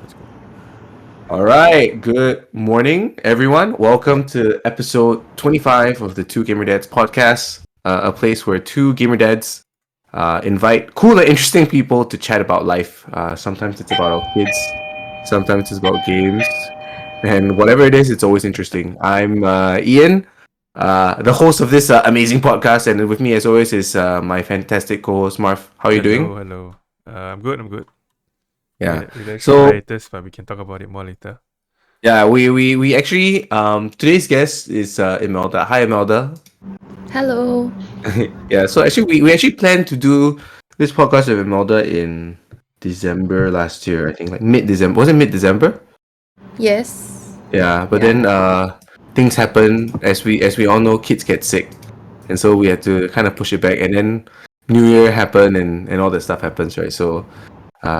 Let's go. All right, good morning, everyone. Welcome to episode 25 of the Two Gamer Dads podcast, a place where two gamer dads invite cool and interesting people to chat about life. Sometimes it's about our kids, sometimes it's about games, and whatever it is, it's always interesting. I'm Ian, the host of this amazing podcast, and with me, as always, is my fantastic co-host Marv. How are you doing? Hello. I'm good. We Yeah. had, we had a short So hiatus, but we can talk about it more later. yeah, we actually today's guest is Imelda. Hi Imelda. Hello. Yeah, so actually we actually planned to do this podcast with Imelda in December last year, I think like mid-December. Was it mid-December? Yes. Yeah, but Yeah. then things happen as we all know, kids get sick. And so we had to kind of push it back, and then New Year happened and all that stuff happens, right? So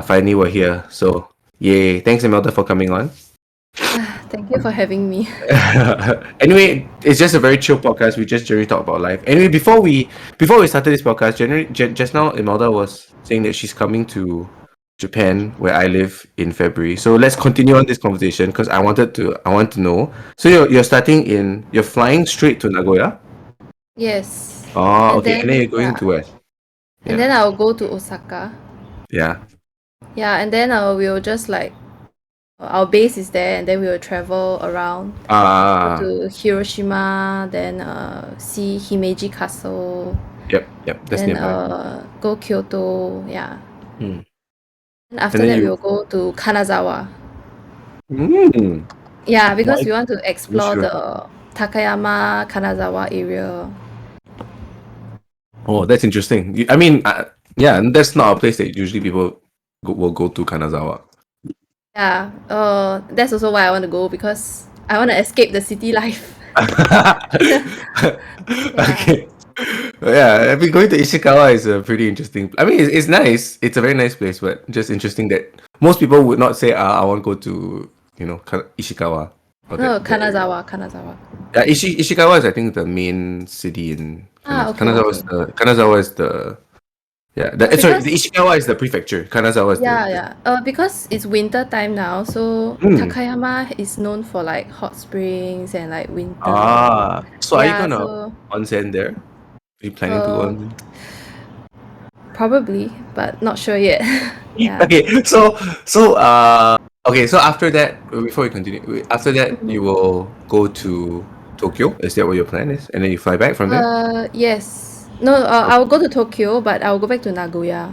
finally we're here. So yay. Thanks Imelda for coming on. Thank you for having me. Anyway, it's just a very chill podcast. We just generally talk about life. Anyway, before we started this podcast, just now Imelda was saying that she's coming to Japan, where I live, in February. So let's continue on this conversation because I want to know. So you're flying straight to Nagoya. Yes. Oh, And okay. And then you're going yeah. to where? And then I'll go to Osaka. Yeah. Yeah, and then we'll just like our base is there, and then we will travel around Ah. to Hiroshima, then see Himeji Castle, Yep. That's then nearby. go Kyoto. Yeah. Hmm. And after And then that, you. we'll go to Kanazawa. Hmm. Yeah, because Why? we want to explore Sure. the Takayama Kanazawa area. Oh, that's interesting. I mean, yeah, and that's not a place that usually people will go to, Kanazawa. Yeah, that's also why I want to go, because I want to escape the city life. Okay. Yeah, I mean, going to Ishikawa is a pretty interesting. I mean, it's nice. It's a very nice place, but just interesting that most people would not say, "I want to go to Ishikawa." or No, that- Kanazawa. Yeah, Ishikawa is, I think, the main city in Okay, Kanazawa. okay. Kanazawa is the sorry, the Ishikawa is the prefecture. Kanazawa is Yeah. Because it's winter time now, so Hmm. Takayama is known for like hot springs and like winter. So are you Yeah, gonna so onsen there? Are you planning to go onsen? probably, but not sure yet. Yeah. Okay, so after that, before we continue, after that you will go to Tokyo. Is that what your plan is? And then you fly back from there? Yes. No, I will go to Tokyo, but I will go back to Nagoya.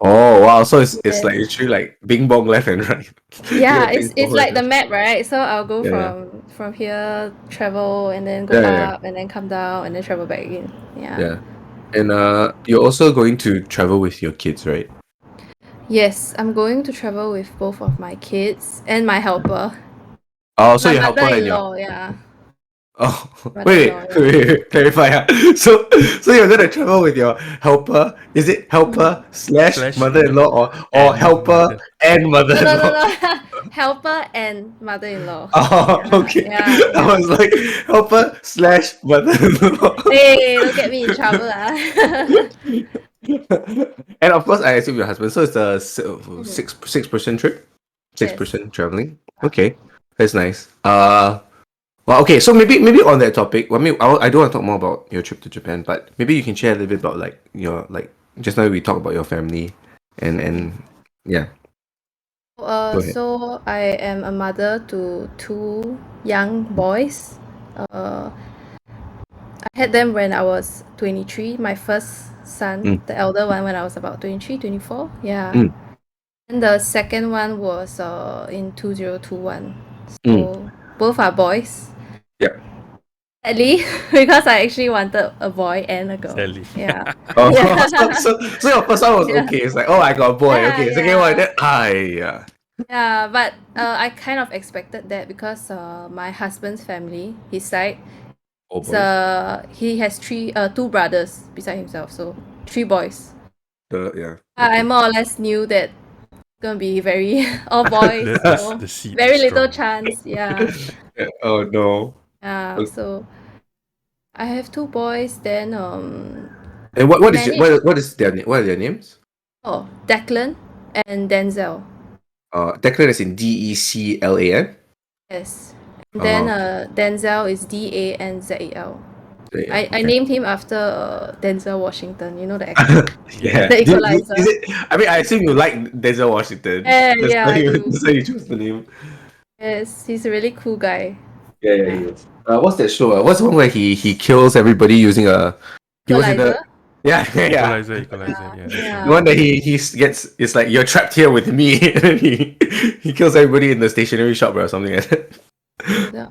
Oh wow, so it's Yeah. like literally like bing bong left and right. Yeah, Ping it's pong like left the map, right? So I'll go Yeah. from here, travel, and then go Yeah. up, and then come down, and then travel back again. Yeah. And you're also going to travel with your kids, right? Yes, I'm going to travel with both of my kids and my helper. Oh, so My your helper and your mother-in-law, yeah. Oh, Mother-in-law, wait, clarify. So you're gonna travel with your helper? Is it helper slash Slash mother-in-law or and helper mother. and mother-in-law? No. Helper and mother-in-law. Oh, Yeah, okay. yeah. I was like helper slash mother-in-law. Hey, don't get me in trouble, ah. And of course, I assume your husband. So it's a six-person trip, Yes. 6% traveling. Okay, that's nice. Well, okay. So maybe on that topic, I mean, I do want to talk more about your trip to Japan, but maybe you can share a little bit about like your just now we talked about your family, and yeah. Go ahead. So I am a mother to two young boys. I had them when I was 23. My first son, the elder one, when I was about 23, 24. Yeah. Mm. And the second one was in 2021. So both are boys. Yeah. Sadly, because I actually wanted a boy and a girl. Sadly. Yeah. Oh, Yeah. so your first one was Yeah. okay. It's like, oh, I got a boy. Yeah, Okay, second one, then yeah. Yeah, but I kind of expected that because my husband's family, his side, Oh is, boy. he has two brothers beside himself, so 3 boys. Yeah. I more or less knew that it's gonna be very all boys, so The seed very is little strong. chance. Yeah. Oh no. Yeah. So I have 2 boys. Then And what is their name? What are their names? Declan and Denzel. Declan is in Declan. Yes. And then Denzel is Danzel. I named him after Denzel Washington, you know the actor, Yeah. the Equalizer. Is it? I mean, I assume you like Denzel Washington. Yeah, I do. That's why you chose the name. Yes, he's a really cool guy. Yeah, he is. What's that show? What's the one where he kills everybody using a? He was in the. Equalizer. Yeah, yeah. Equalizer. Yeah, that's Yeah. The one that he gets, it's like you're trapped here with me, and then he kills everybody in the stationery shop or something like that. Yeah.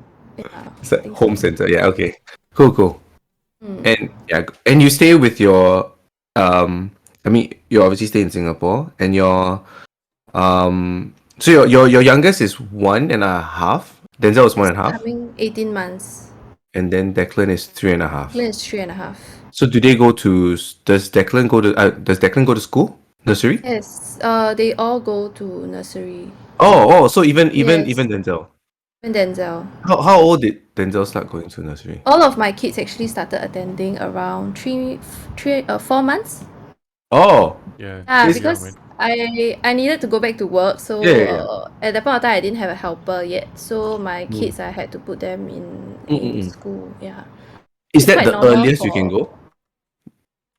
It's like think home so. center. Yeah. Okay. Cool. Mm. And you stay with your I mean, you obviously stay in Singapore, and your so your youngest is 1.5. Denzel is 1.5, Coming 18 months. and then Declan is 3.5. Glenn is 3.5. So do they go to? Does Declan go to school, nursery? Yes. They all go to nursery. Oh. So even Yes. Denzel. And Denzel. How old did Denzel start going to nursery? All of my kids actually started attending around 4 months. Oh. yeah. Yeah, It's- because I needed to go back to work, so Yeah. at that point of time I didn't have a helper yet. So my Mm. kids, I had to put them in school. Yeah. Is It's that quite the normal earliest you can for- go?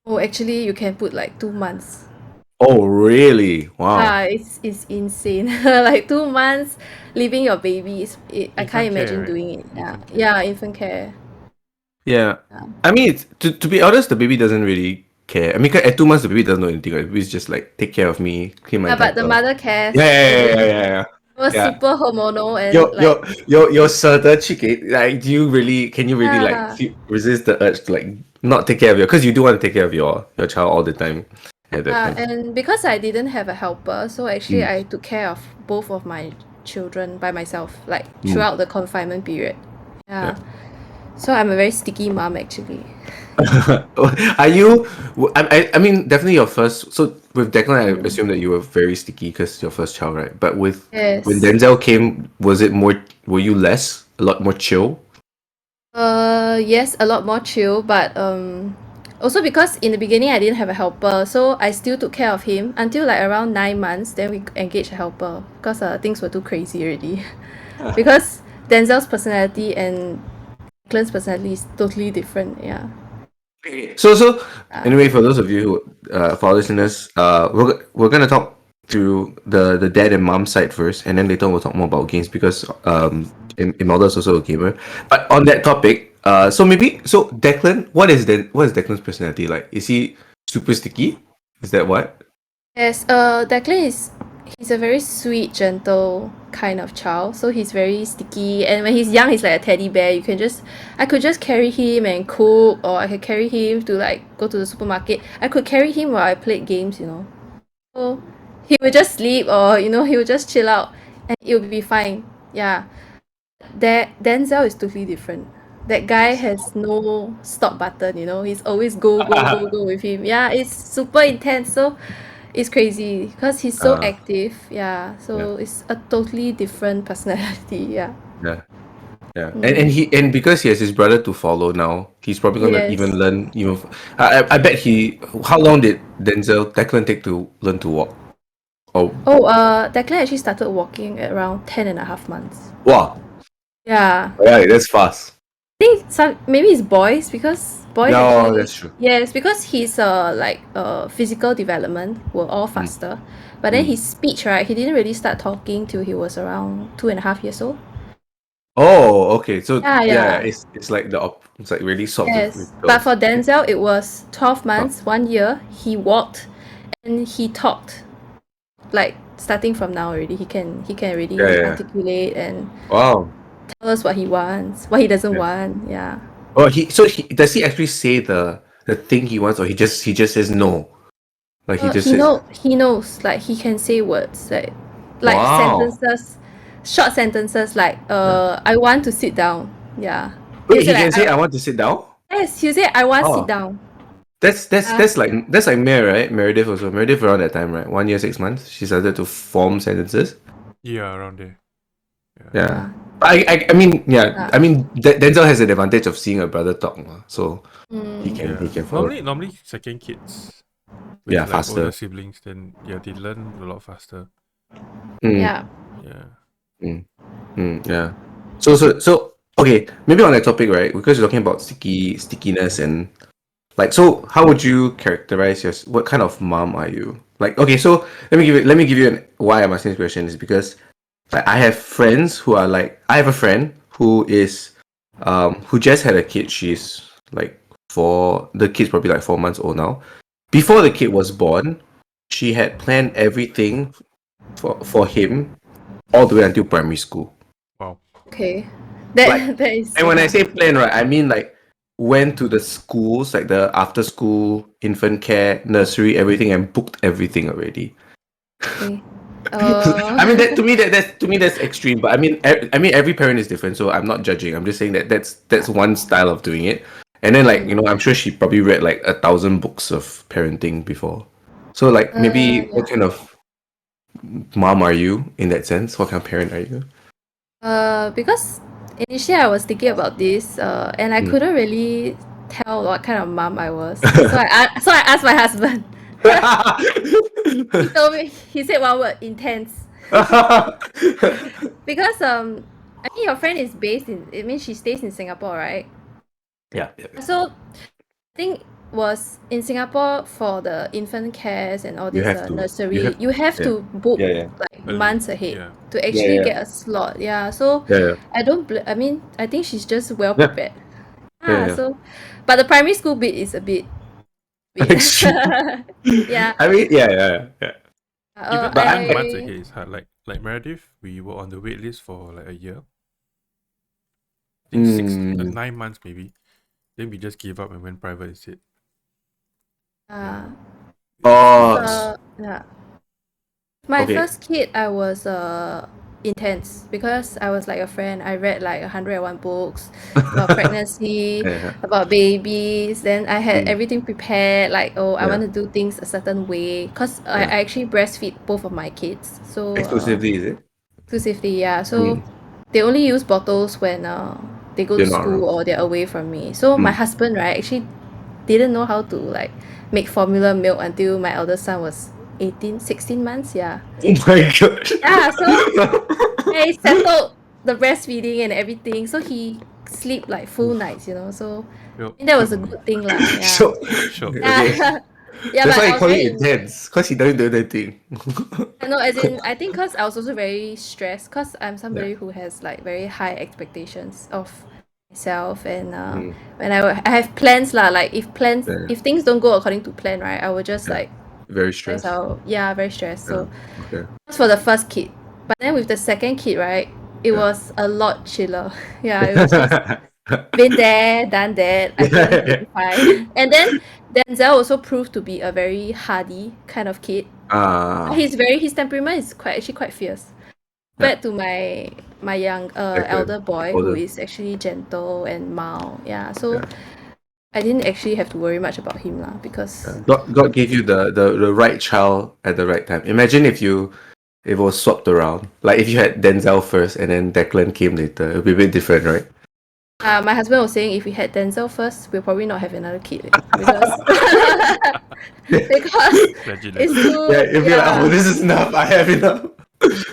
Oh, actually, you can put like 2 months. Oh, really? Wow. It's insane. Like 2 months leaving your babies. I Infant can't imagine care, right? doing it. Yeah, Infant care. yeah, infant care. Yeah. Yeah. I mean, to be honest, the baby doesn't really care. I mean, 'cause at 2 months, the baby doesn't know anything. Right? The baby's just like, take care of me, clean my Yeah, but the diaper. mother cares. Yeah. It was Yeah. super hormonal and Your like your certain chicken. Like, can you really like Yeah. resist the urge to like not take care of your? Because you do want to take care of your child all the time. At that point. and because I didn't have a helper, so actually Mm. I took care of both of my children by myself, like throughout the confinement period. Yeah. So I'm a very sticky mom actually. Are you? I mean, definitely your first. So with Declan, I assume that you were very sticky because your first child, right? But with Yes. when Denzel came, was it more? Were you a lot more chill? Yes, a lot more chill, but also because in the beginning I didn't have a helper, so I still took care of him until like around 9 months. Then we engaged a helper because things were too crazy already. Because Denzel's personality and Declan's personality is totally different. Yeah. So anyway, for those of you who, for our listeners, we're gonna talk through the dad and mom side first, and then later we'll talk more about games because Imelda is also a gamer. But on that topic, so Declan, what is Declan's personality like? Is he super sticky? Is that what? Yes, Declan he's a very sweet, gentle kind of child. So he's very sticky, and when he's young, he's like a teddy bear. I could just carry him and cook, or I could carry him to like go to the supermarket. I could carry him while I played games, So he would just sleep, or he would just chill out, and it would be fine. Yeah. Denzel is totally different. That guy has no stop button. He's always go with him. Yeah, it's super intense. So it's crazy because he's so active. Yeah, so it's a totally different personality. Yeah. Yeah. And because he has his brother to follow now, he's probably gonna Yes. even learn. I bet How long did Declan take to learn to walk? Oh, Declan actually started walking at around 10.5 months. wow! Yeah. Alright, that's fast. I think maybe it's boys because boys No, actually, that's true. yes, because his physical development were all faster, but then his speech, right, he didn't really start talking till he was around 2.5 years old. Oh, okay. So Yeah. it's like it's like really soft. Yes, but for Denzel it was 12 months, 1 year. He walked and he talked, like starting from now already. He can already articulate and Wow. tell us what he wants, what he doesn't want. Yeah. Oh, does he actually say the thing he wants, or he just says no? Like he just says. He knows, like he can say words like Wow. sentences, short sentences like I want to sit down. Yeah. Wait, He'll he say, can say I want to sit down. Yes, he'll say I want to Oh. sit down. That's like Mare, right? Meredith also. Meredith around that time, right? 1 year, 6 months. She started to form sentences. Yeah, around there. Yeah. I mean, I mean, Denzel has an advantage of seeing a brother talk, so he can follow. Normally second kids. Yeah, With, faster. older siblings, then they learn a lot faster. Yeah. Yeah. Yeah. So okay, maybe on that topic, right? Because you're talking about stickiness and like, so how would you characterize what kind of mom are you? Like, okay, so let me give you why I'm asking this question is because like I have friends who are like, I have a friend who just had a kid. She's like the kid's probably like 4 months old now. Before the kid was born, she had planned everything for him all the way until primary school. Wow. Okay. Like, That is and when I say plan, right, I mean like went to the schools, like the after school, infant care, nursery, everything, and booked everything already. okay. I mean, that to me that's extreme, but I mean every parent is different, so I'm not judging. I'm just saying that that's one style of doing it. And then like, I'm sure she probably read like 1,000 books of parenting before. So like maybe yeah. what kind of mom are you in that sense? What kind of parent are you? Because initially I was thinking about this, and I Mm. couldn't really tell what kind of mom I was. So I asked my husband. He told me, he said one word, intense. Because I mean your friend is based in, it means she stays in Singapore, right? Yeah. So I think was in Singapore for the infant cares and all You this have to. nursery, you have Yeah. to book Yeah. like Early. months ahead Yeah. to Yeah. actually Yeah. get a slot. Yeah, so Yeah. I don't. I mean, I think she's just well Yeah. prepared. Yeah. Ah, Yeah. so, but the primary school bit is a bit. Extreme. Yeah. I mean, yeah. Even But even I'm months I ahead is hard. Like Meredith, we were on the wait list for like a year. I think mm, 9 months maybe. Then we just gave up and went private instead. uh, oh, yeah. My okay. first kid, I was intense because I was like a friend. I read like 101 books about pregnancy, Yeah. about babies. Then I had Mm, everything prepared. Like, oh, I want yeah. to do things a certain way because Yeah. I actually breastfeed both of my kids. So Exclusively, is it? exclusively, yeah. So Mm, they only use bottles when they go to you're not school around. or they're away from me. So my Mm. husband, right, actually didn't know how to like make formula milk until my eldest son was 18, 16 months. Yeah. Oh my god. Yeah, so I settled the breastfeeding and everything. So he sleep like full nights, So Well, I think that was a good thing lah. Yeah. So, sure. okay. Yeah. Yeah, That's but why I I was call very it intense, because he doesn't do anything. no, as in I think cause I was also very stressed because I'm Yeah. somebody who has like very high expectations of myself and Mm, when I have plans lah, like yeah. if things don't go according to plan, right, I will just Yeah. like Very stressed. yeah, very stressed. Yeah. So Okay. that's for the first kid. But then with the second kid, right, it Yeah. was a lot chiller. Yeah, it was just been there, done that. I turned Yeah. 25. And then Denzel also proved to be a very hardy kind of kid. Ah. His temperament is quite fierce. Yeah. Compared to my young Declan. elder boy who Older. is actually gentle and mild. Yeah. So Yeah. I didn't actually have to worry much about him lah because God gave you the right child at the right time. Imagine if it was swapped around. Like if you had Denzel first and then Declan came later, it would be a bit different, right? my husband was saying if we had Denzel first, we'll probably not have another kid because because Legend. it's Yeah, too it'd be like, oh, this is enough. I have enough.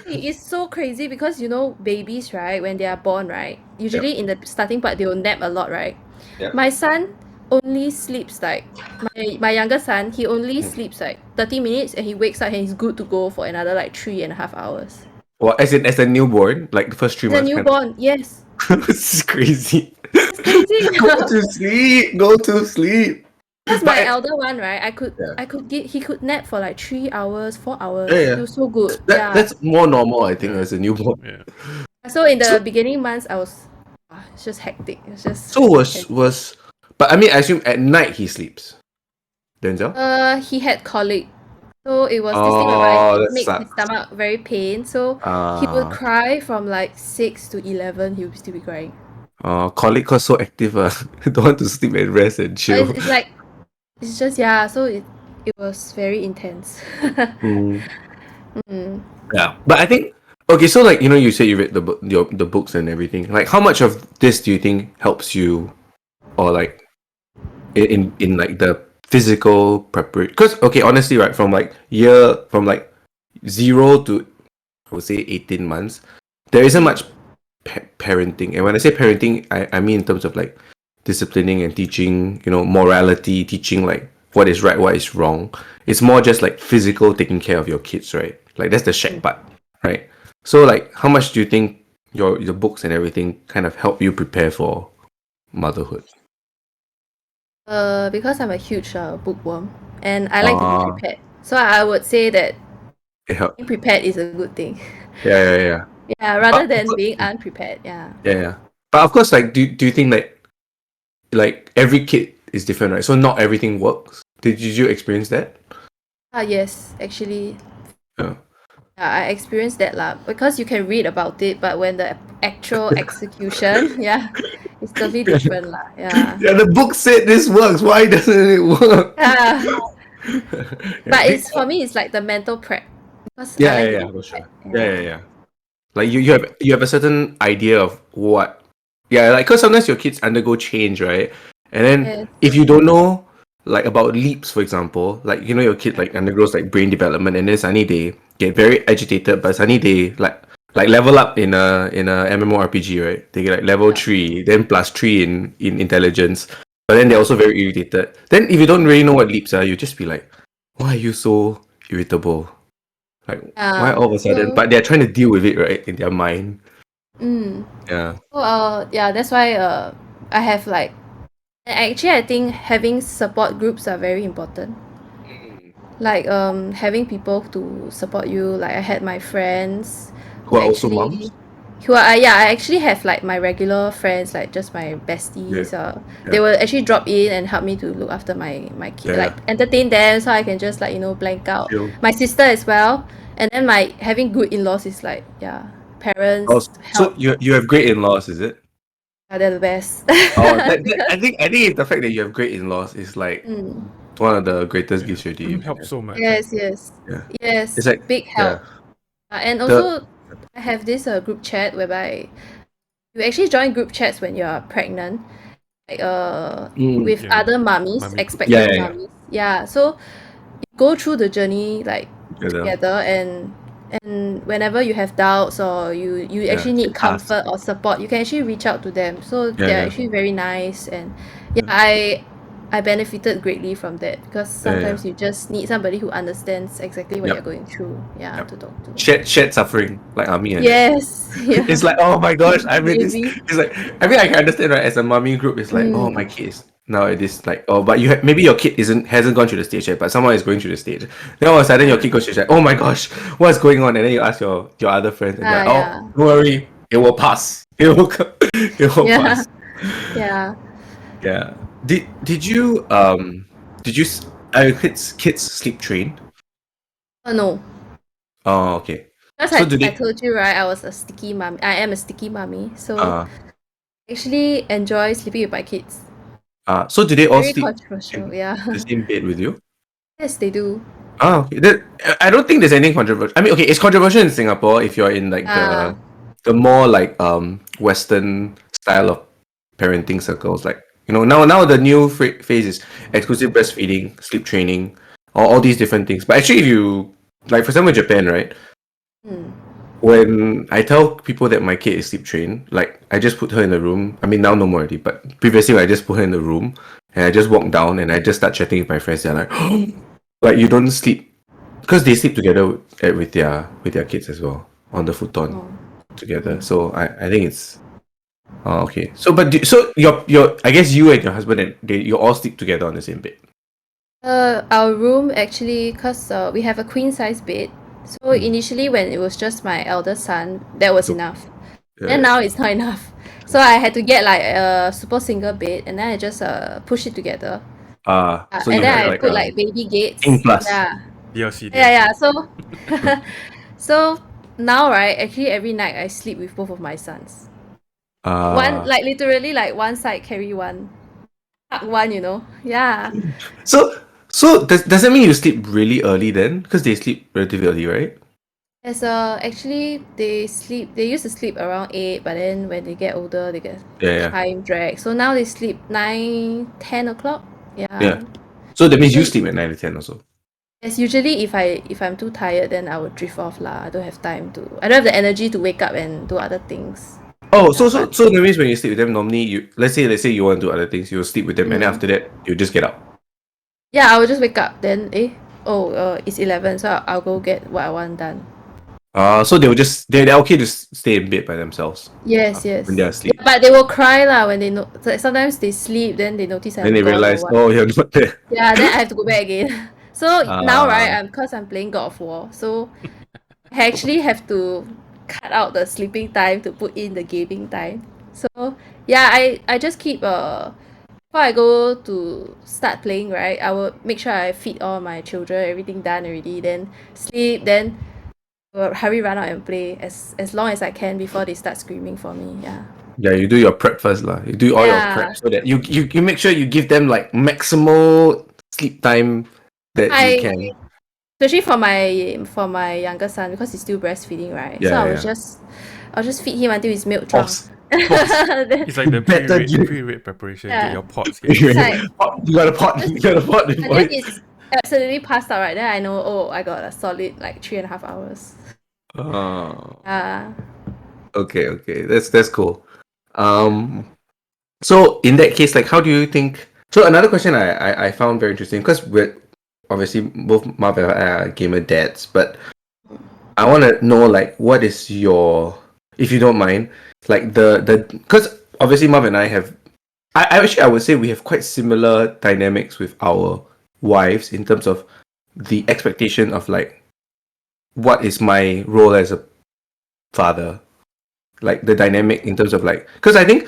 it's so crazy because babies, right, when they are born, right, Yep. usually in the starting part they will nap a lot, right. Yep. My son only sleeps like my younger son, he only Mm. sleeps like 30 minutes and he wakes up and he's good to go for another like 3.5 hours. Well, as a newborn, like the first three He's a months, kind newborn, yes. of. This is crazy. It's crazy. Go to sleep. Go to sleep. Because But my elder one, right, yeah, I could get he could nap for like 3 hours, 4 hours. yeah, He yeah. was so good. That Yeah. that's more normal, I think, Yeah. as a newborn. Yeah. So in the So beginning months I was it's just hectic. It's just so was, but I mean, I assume at night he sleeps. Denzel. he had colic. So it was this thing whereby Oh, it that makes his sucks. stomach very pain. So he would Ah, cry from like 6 to 11. He would still be crying. colleague cause so active. Don't want to sleep and rest and chill. It's like it's just yeah. So it was very intense. Mm, Mm. yeah, but I think okay. So like you said you read the books and everything. Like, how much of this do you think helps you, or like in like the physical preparation? Because okay, honestly, right, from like 0 to I would say 18 months, there isn't much parenting. And when I say parenting, I mean in terms of like disciplining and teaching, morality, teaching like what is right, what is wrong. It's more just like physical taking care of your kids, right? Like that's the shack part, right? So like how much do you think your books and everything kind of help you prepare for motherhood? Because I'm a huge bookworm and I like to be prepared. So I would say that It help. being prepared is a good thing. Yeah. Yeah, rather than being unprepared. Yeah. Yeah. But of course, like, do you think like every kid is different, right? So not everything works. Did you experience that? Yes, actually. Yeah. Yeah, I experienced that lah. Because you can read about it, but when the actual execution, yeah, it's totally different lah. Yeah. Yeah, the book said this works. Why doesn't it work? Yeah. Yeah, But it's for me, it's like the mental prep. Because I like to be for sure. prepared. Yeah. Like you have a certain idea of what. Yeah, like because sometimes your kids undergo change, right? And then Yes. if you don't know like about leaps, for example, like your kid like undergoes like brain development, and then suddenly they get very agitated, but suddenly they like level up in a MMORPG, right? They get like level 3, then plus 3 in intelligence, but then they're also very irritated. Then if you don't really know what leaps are, you just be like, why are you so irritable? Like why all of a sudden? So, But they're trying to deal with it, right, in their mind. Yeah. so yeah, that's why I have like, and actually I think having support groups are very important. Like having people to support you. Like I had my friends Who are also moms? I actually have like my regular friends, like just my besties. They Yeah. will actually drop in and help me to look after my kid, Yeah. like entertain them, so I can just like blank out. Chill. My sister as well, and then my having good in-laws is like parents Oh, so help. you have great in-laws, is it? They're the best. Oh, I think it's the fact that you have great in-laws is like Mm. one of the greatest gifts you It can helps have. so much. Yes, It's like big help. And the also, I have this group chat whereby you actually join group chats when you're pregnant, like with Yeah. other mummies, Mummy group. expecting Yeah. mummies. Yeah, so you go through the journey like together. together, and whenever you have doubts or you actually need ask. comfort or support, you can actually reach out to them. So Yeah, they're yeah. actually very nice, and Yeah. I benefited greatly from that because sometimes you just need somebody who understands exactly what Yep. you're going through. Yeah, Yep. to talk to. Shared suffering, like Ami and Yes. Yeah. it's like, oh my gosh, I mean this. Maybe. It's like, I mean, I can understand, right? As a mommy group, it's like, oh, my kid is now it is like, oh, but maybe your kid hasn't gone through the stage yet, but someone is going through the stage. Then all of a sudden, your kid goes through, like, oh my gosh, what's going on? And then you ask your other friends, and they're like, Yeah. oh, don't worry, it will pass. It will Yeah. pass. Yeah. Yeah. Did you are your kids sleep trained? Oh no. Oh, okay. Because So do I they? told you, right, I was a sticky mom. I am a sticky mommy. So Uh, I actually enjoy sleeping with my kids. so do they all Very sleep controversial, in yeah. the same bed with you? Yes, they do. Oh, okay. I don't think there's anything controversial. I mean, okay, it's controversial in Singapore if you're in like Ah. the more like Western style of parenting circles. Like now the new phase is exclusive breastfeeding, sleep training, all these different things. But actually, if you like for example Japan, right? When I tell people that my kid is sleep trained, like I just put her in the room. I mean now no more already, but previously I just put her in the room and I just walk down and I just start chatting with my friends. They're like, like you don't sleep because they sleep together with their kids as well on the futon together. So I think it's okay. So but so your I guess you and your husband and you all sleep together on the same bed. Our room actually, because we have a queen size bed. So initially, when it was just my eldest son, that was enough. Then now it's not enough. So I had to get like a super single bed, and then I just push it together. So And you then have I like put like baby gates. King Plus. Yeah. DLC. Yeah. So, so now, right? Actually, every night I sleep with both of my sons. One, like literally, like one side carry one, hug one. Yeah. So does that mean you sleep really early then? Because they sleep relatively early, right? As actually they used to sleep around 8, but then when they get older they get time drag. So now they sleep 9, 10 o'clock. Yeah. Yeah. So that means you sleep at 9 to 10 also. Yes, usually if I'm too tired, then I would drift off lah. I don't have time to. I don't have the energy to wake up and do other things. Oh, Yeah, but so that means when you sleep with them, normally you let's say you want to do other things, you'll sleep with them, and then after that you just get up. yeah, I will just wake up. Then it's 11, so I'll go get what I want done. So they're okay to stay in bed by themselves. Yes, yes. When they're asleep. Yeah, but they will cry lah when they know. Like, sometimes they sleep, then they notice Then I'm they gone or realize, what. oh, you're not there. Yeah, then I have to go back again. So now, right, Ah. because I'm playing God of War, so I actually have to cut out the sleeping time to put in the gaming time. So yeah, I just keep before I go to start playing, right, I will make sure I feed all my children, everything done already, then sleep, then hurry run out and play as long as I can before they start screaming for me. Yeah. Yeah, you do your prep first, lah. You do all your prep so that you make sure you give them like maximal sleep time that you can. Especially for my younger son, because he's still breastfeeding, right? So Yeah, I'll just feed him until he's milk drunk. Pause. It's like the Better pre-raid preparation. Yeah. Get your pots. You Get got a pot. You got a pot. Until he's absolutely passed out, right? Then I know, oh, I got a solid like 3.5 hours. Oh. Yeah. Okay. That's cool. So in that case, like, how do you think? So another question I found very interesting, because we're obviously both Marv and I are gamer dads, but I want to know, like, what is your, if you don't mind, like the because obviously Marv and I have, I would say we have quite similar dynamics with our wives in terms of the expectation of like what is my role as a father, like the dynamic in terms of like, because I think,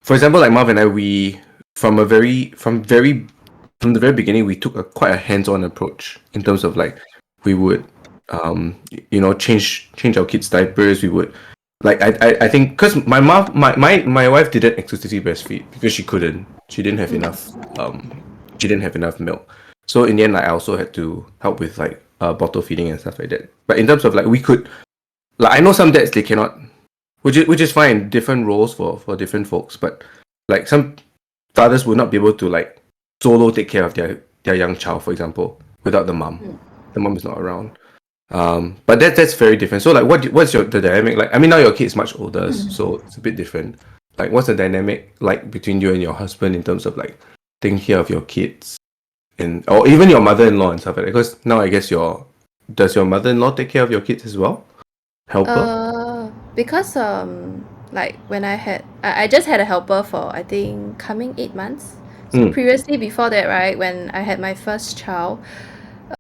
for example, like Marv and I, we from the very beginning, we took quite a hands-on approach in terms of like we would change our kids' diapers. We would, like, I think, because my wife didn't exclusively breastfeed because she couldn't. She didn't have enough milk. So in the end, like, I also had to help with like bottle feeding and stuff like that. But in terms of like, we could, like, I know some dads, they cannot, which is fine. Different roles for different folks, but like some fathers would not be able to like solo take care of their young child, for example, without the mom. The mom is not around. But that's very different. So like, what's the dynamic like? I mean, now your kid is much older, so it's a bit different. Like, what's the dynamic like between you and your husband in terms of like taking care of your kids, and or even your mother-in-law and stuff like that? Because now I guess does your mother-in-law take care of your kids as well? Helper? Because like when I just had a helper for, I think, coming 8 months. So previously, before that, right, when I had my first child,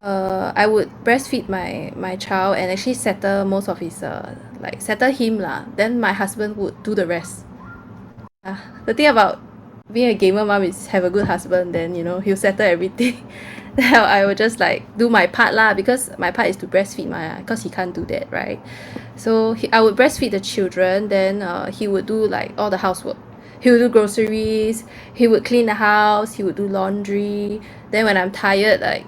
I would breastfeed my child and actually settle most of his like settle him lah. Then my husband would do the rest. The thing about being a gamer mom is have a good husband, then he'll settle everything. Then I will just like do my part lah, because my part is to breastfeed because he can't do that, right? So I would breastfeed the children, then he would do like all the housework. He would do groceries, he would clean the house, he would do laundry. Then when I'm tired, like,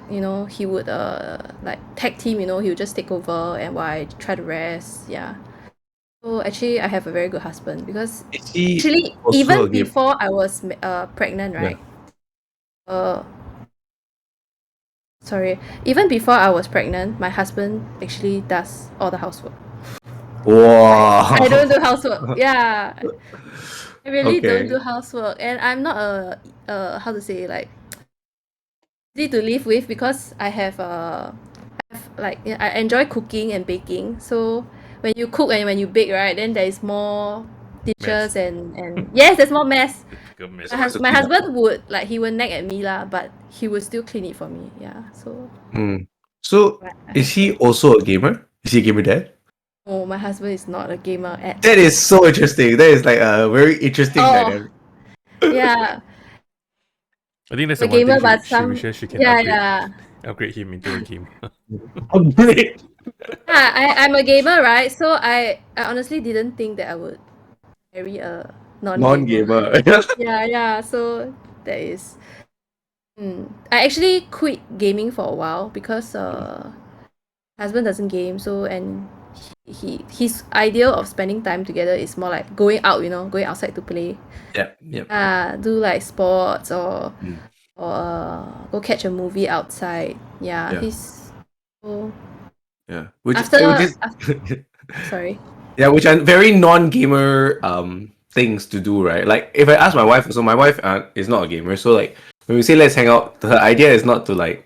he would like tag team, he would just take over and while I try to rest. Yeah. So actually I have a very good husband, because actually even before I was pregnant, right? Even before I was pregnant, my husband actually does all the housework. Wow. I don't do housework. Yeah. I really don't do housework, and I'm not how to say, like, easy to live with, because I have I enjoy cooking and baking. So when you cook and when you bake, right, then there is more dishes and yes, there's more mess. My husband would, like, he would nag at me lah, but he would still clean it for me. Yeah. So So is he also a gamer? Is he a gamer dad? Oh, my husband is not a gamer at That is so interesting. That is like a very interesting dynamic. Yeah. I think that's a the one gamer, thing but she can upgrade him into a gamer. Upgrade. Yeah, I'm a gamer, right? So I honestly didn't think that I would marry a non-gamer. Yeah. So that is. I actually quit gaming for a while because husband doesn't game, so, and his ideal of spending time together is more like going out, going outside to play. Yep. Do like sports or or go catch a movie outside. Yeah, Yeah. he's so Yeah. Which after, is sorry. yeah, which are very non-gamer things to do, right? Like if I ask my wife, so my wife is not a gamer, so like when we say let's hang out, her idea is not to like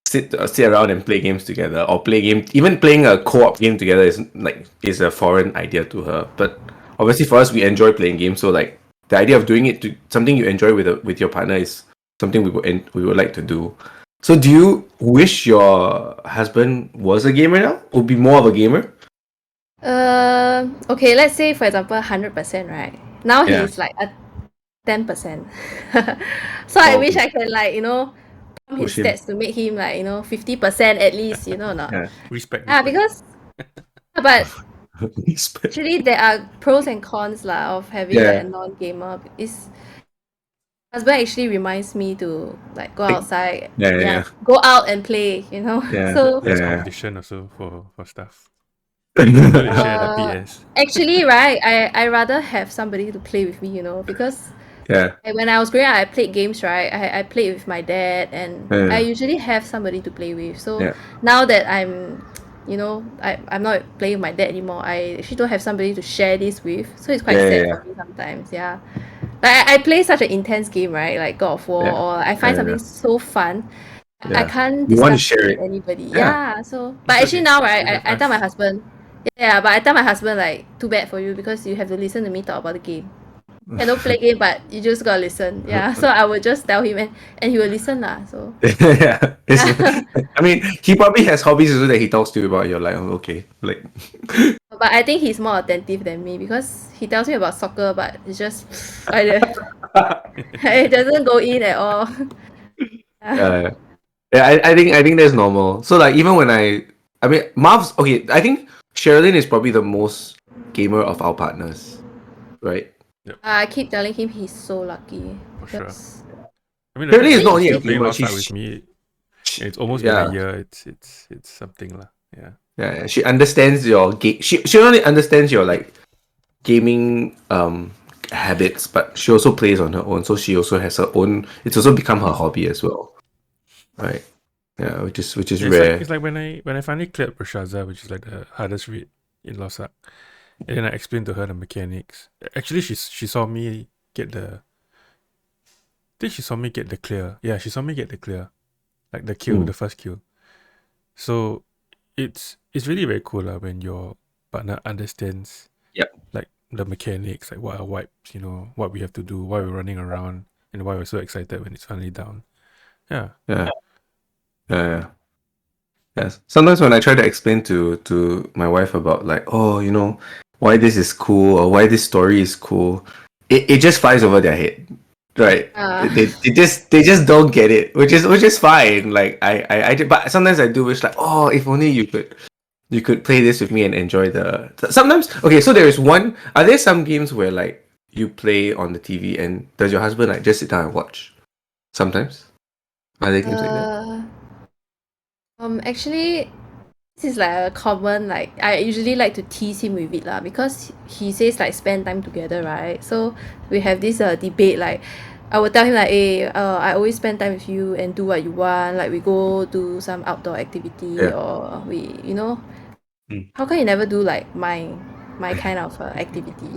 sit around and play games together or play game. Even playing a co-op game together is a foreign idea to her. But obviously for us, we enjoy playing games, so like the idea of doing it to something you enjoy with your partner is something we would like to do. So do you wish your husband was a gamer now? Would be more of a gamer? Okay, let's say for example 100%, right? Now Yeah. he's like a 10%. So I Oh, wish I can like, pump his push him. stats to make him like, 50% at least, or not. Yeah. Respect. Because but Respect. actually there are pros and cons lah of having like a Yeah. non-gamer. Is husband actually reminds me to like go Like, outside, yeah. go out and play, Yeah. So Less Yeah. competition also for stuff. Don't they share the PS? actually, right, I rather have somebody to play with me, because Yeah. when I was growing up, I played games, right? I played with my dad, and I Yeah. usually have somebody to play with. So Yeah. now that I'm not playing with my dad anymore, I actually don't have somebody to share this with. So it's quite sad Yeah. for me sometimes, yeah. Like I play such an intense game, right? Like God of War, Yeah. or I find Yeah. something so fun. I Yeah. can't You want to discuss share it with it? anybody. Yeah. Yeah. So, but It's actually okay. now, right, You have I tell my us. husband, yeah, but I tell my husband like, too bad for you because you have to listen to me talk about the game. I don't play game, but you just gotta listen. Yeah. So I would just tell him, and he will listen lah. So. Yeah. I mean, he probably has hobbies also that he talks to you about. You're like, oh, okay. Like, But I think he's more attentive than me because he tells me about soccer, but it's just it doesn't go in at all. yeah. Yeah, I think that's normal. So like even when I mean Marv's okay, I think Sherilyn is probably the most gamer of our partners, right? I keep telling him he's so lucky. For sure. Because I mean, the Sherilyn fact is that not she's only a still playing gamer, outside with me, it's almost been yeah. a year. It's something lah. Yeah. Yeah, she understands your game. She not only understands your like gaming habits, but she also plays on her own. So she also has her own. It's also become her hobby as well, right? Yeah, which is It's rare. like when I finally cleared Prashaza, which is like the hardest raid in Lossak, and then I explained to her the mechanics. Actually, she saw me get the. I think she saw me get the clear. Yeah, she saw me get the clear, like the kill, the first kill. So it's really very cool lah when your partner understands Yep. like the mechanics, like what are wipes, what we have to do, why we're running around, and why we're so excited when it's finally down. Yeah. Yeah. Yeah. Yes. Sometimes when I try to explain to my wife about like, oh, why this is cool or why this story is cool, it just flies over their head. Right. They just don't get it, which is fine. Like but sometimes I do wish like, oh, if only you could play this with me and enjoy sometimes okay, so there is one are there some games where like you play on the TV and does your husband like just sit down and watch? Sometimes? Are there games like that? actually, this is like a common like I usually like to tease him with it lah because he says like spend time together, right? So we have this debate like I will tell him like, hey, I always spend time with you and do what you want. Like we go do some outdoor activity Yeah. or we, Mm. how come you never do like my kind of activity?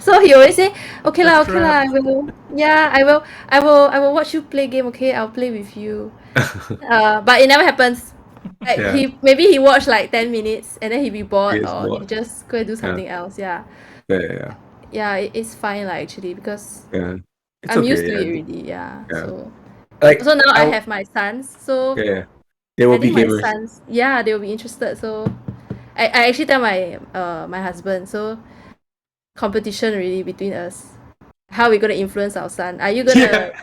So he always say, okay lah, I will. Yeah, I will watch you play game. Okay, I'll play with you. But it never happens. Like Yeah. maybe he watched like 10 minutes and then he be bored He is or he bored. just go and do something else. Yeah, Yeah. it's fine like actually because Yeah. It's I'm okay. used to Yeah. it already. Yeah, Yeah. so Like also now I have my sons, so yeah. They will I be think my gamers. sons, yeah, they will be interested. So I actually tell my husband, so competition really between us. How are we gonna influence our son? Are you gonna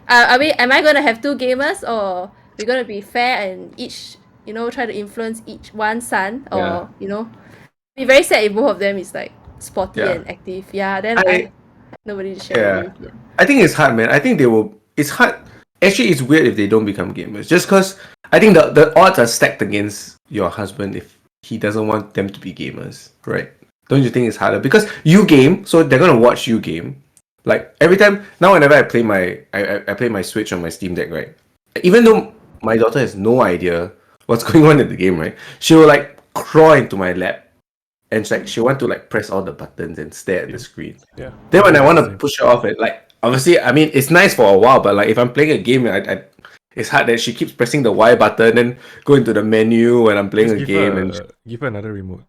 am I gonna have two gamers or we're gonna be fair and each try to influence each one son Yeah. or be very sad if both of them is like sporty Yeah. and active. Yeah, then I nobody to share yeah. with. Yeah. I think it's hard, man. I think they will. It's hard. Actually, it's weird if they don't become gamers. Just because I think the odds are stacked against your husband if he doesn't want them to be gamers, right? Don't you think it's harder? Because you game, so they're gonna watch you game. Like every time now, whenever I play I play my Switch on my Steam Deck, right? Even though my daughter has no idea what's going on in the game, right? She will like crawl into my lap and she want to like press all the buttons and stare at the screen. Yeah. Then when I want to Same. push her off it, like obviously, I mean, it's nice for a while, but like if I'm playing a game, it's hard that she keeps pressing the Y button and go into the menu when I'm playing Just a game and give her another remote.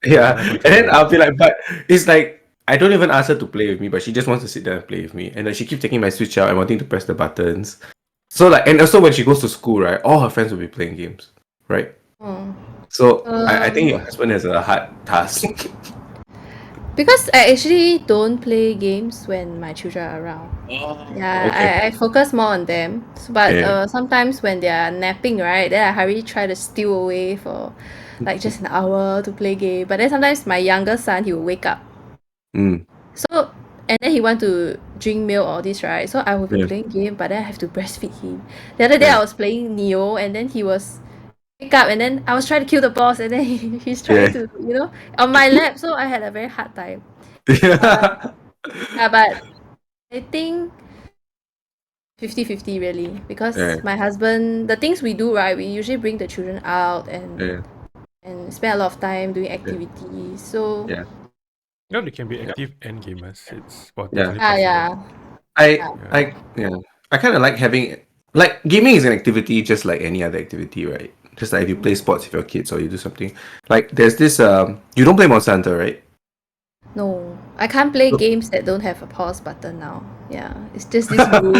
yeah, Another and then controller. I'll be like, but it's like I don't even ask her to play with me, but she just wants to sit there and play with me, and then she keeps taking my Switch out and wanting to press the buttons. So like, and also when she goes to school, right, all her friends will be playing games, right? Oh. So I think your Um, husband has a hard task. because I actually don't play games when my children are around. Yeah, Okay. I focus more on them. But Yeah. sometimes when they are napping, right, then I hurry try to steal away for like just an hour to play game. But then sometimes my younger son he will wake up. Mm. So and then he want to drink milk all this, right? So I will be Yeah. playing game, but then I have to breastfeed him. The other day Yeah. I was playing Neo and then he was wake up and then I was trying to kill the boss and then he's trying Yeah. to, on my lap. So I had a very hard time. Yeah. Yeah, but I think 50-50 really because Yeah. my husband the things we do right we usually bring the children out and Yeah. and spend a lot of time doing activities so Yeah. No, they can be active and gamers. It's Yeah. totally ah possible. yeah I kind of like having like gaming is an activity just like any other activity, right? Just like if you play sports with your kids or you do something like there's this you don't play Monster Hunter, right? no I can't play No. games that don't have a pause button now yeah it's just this rule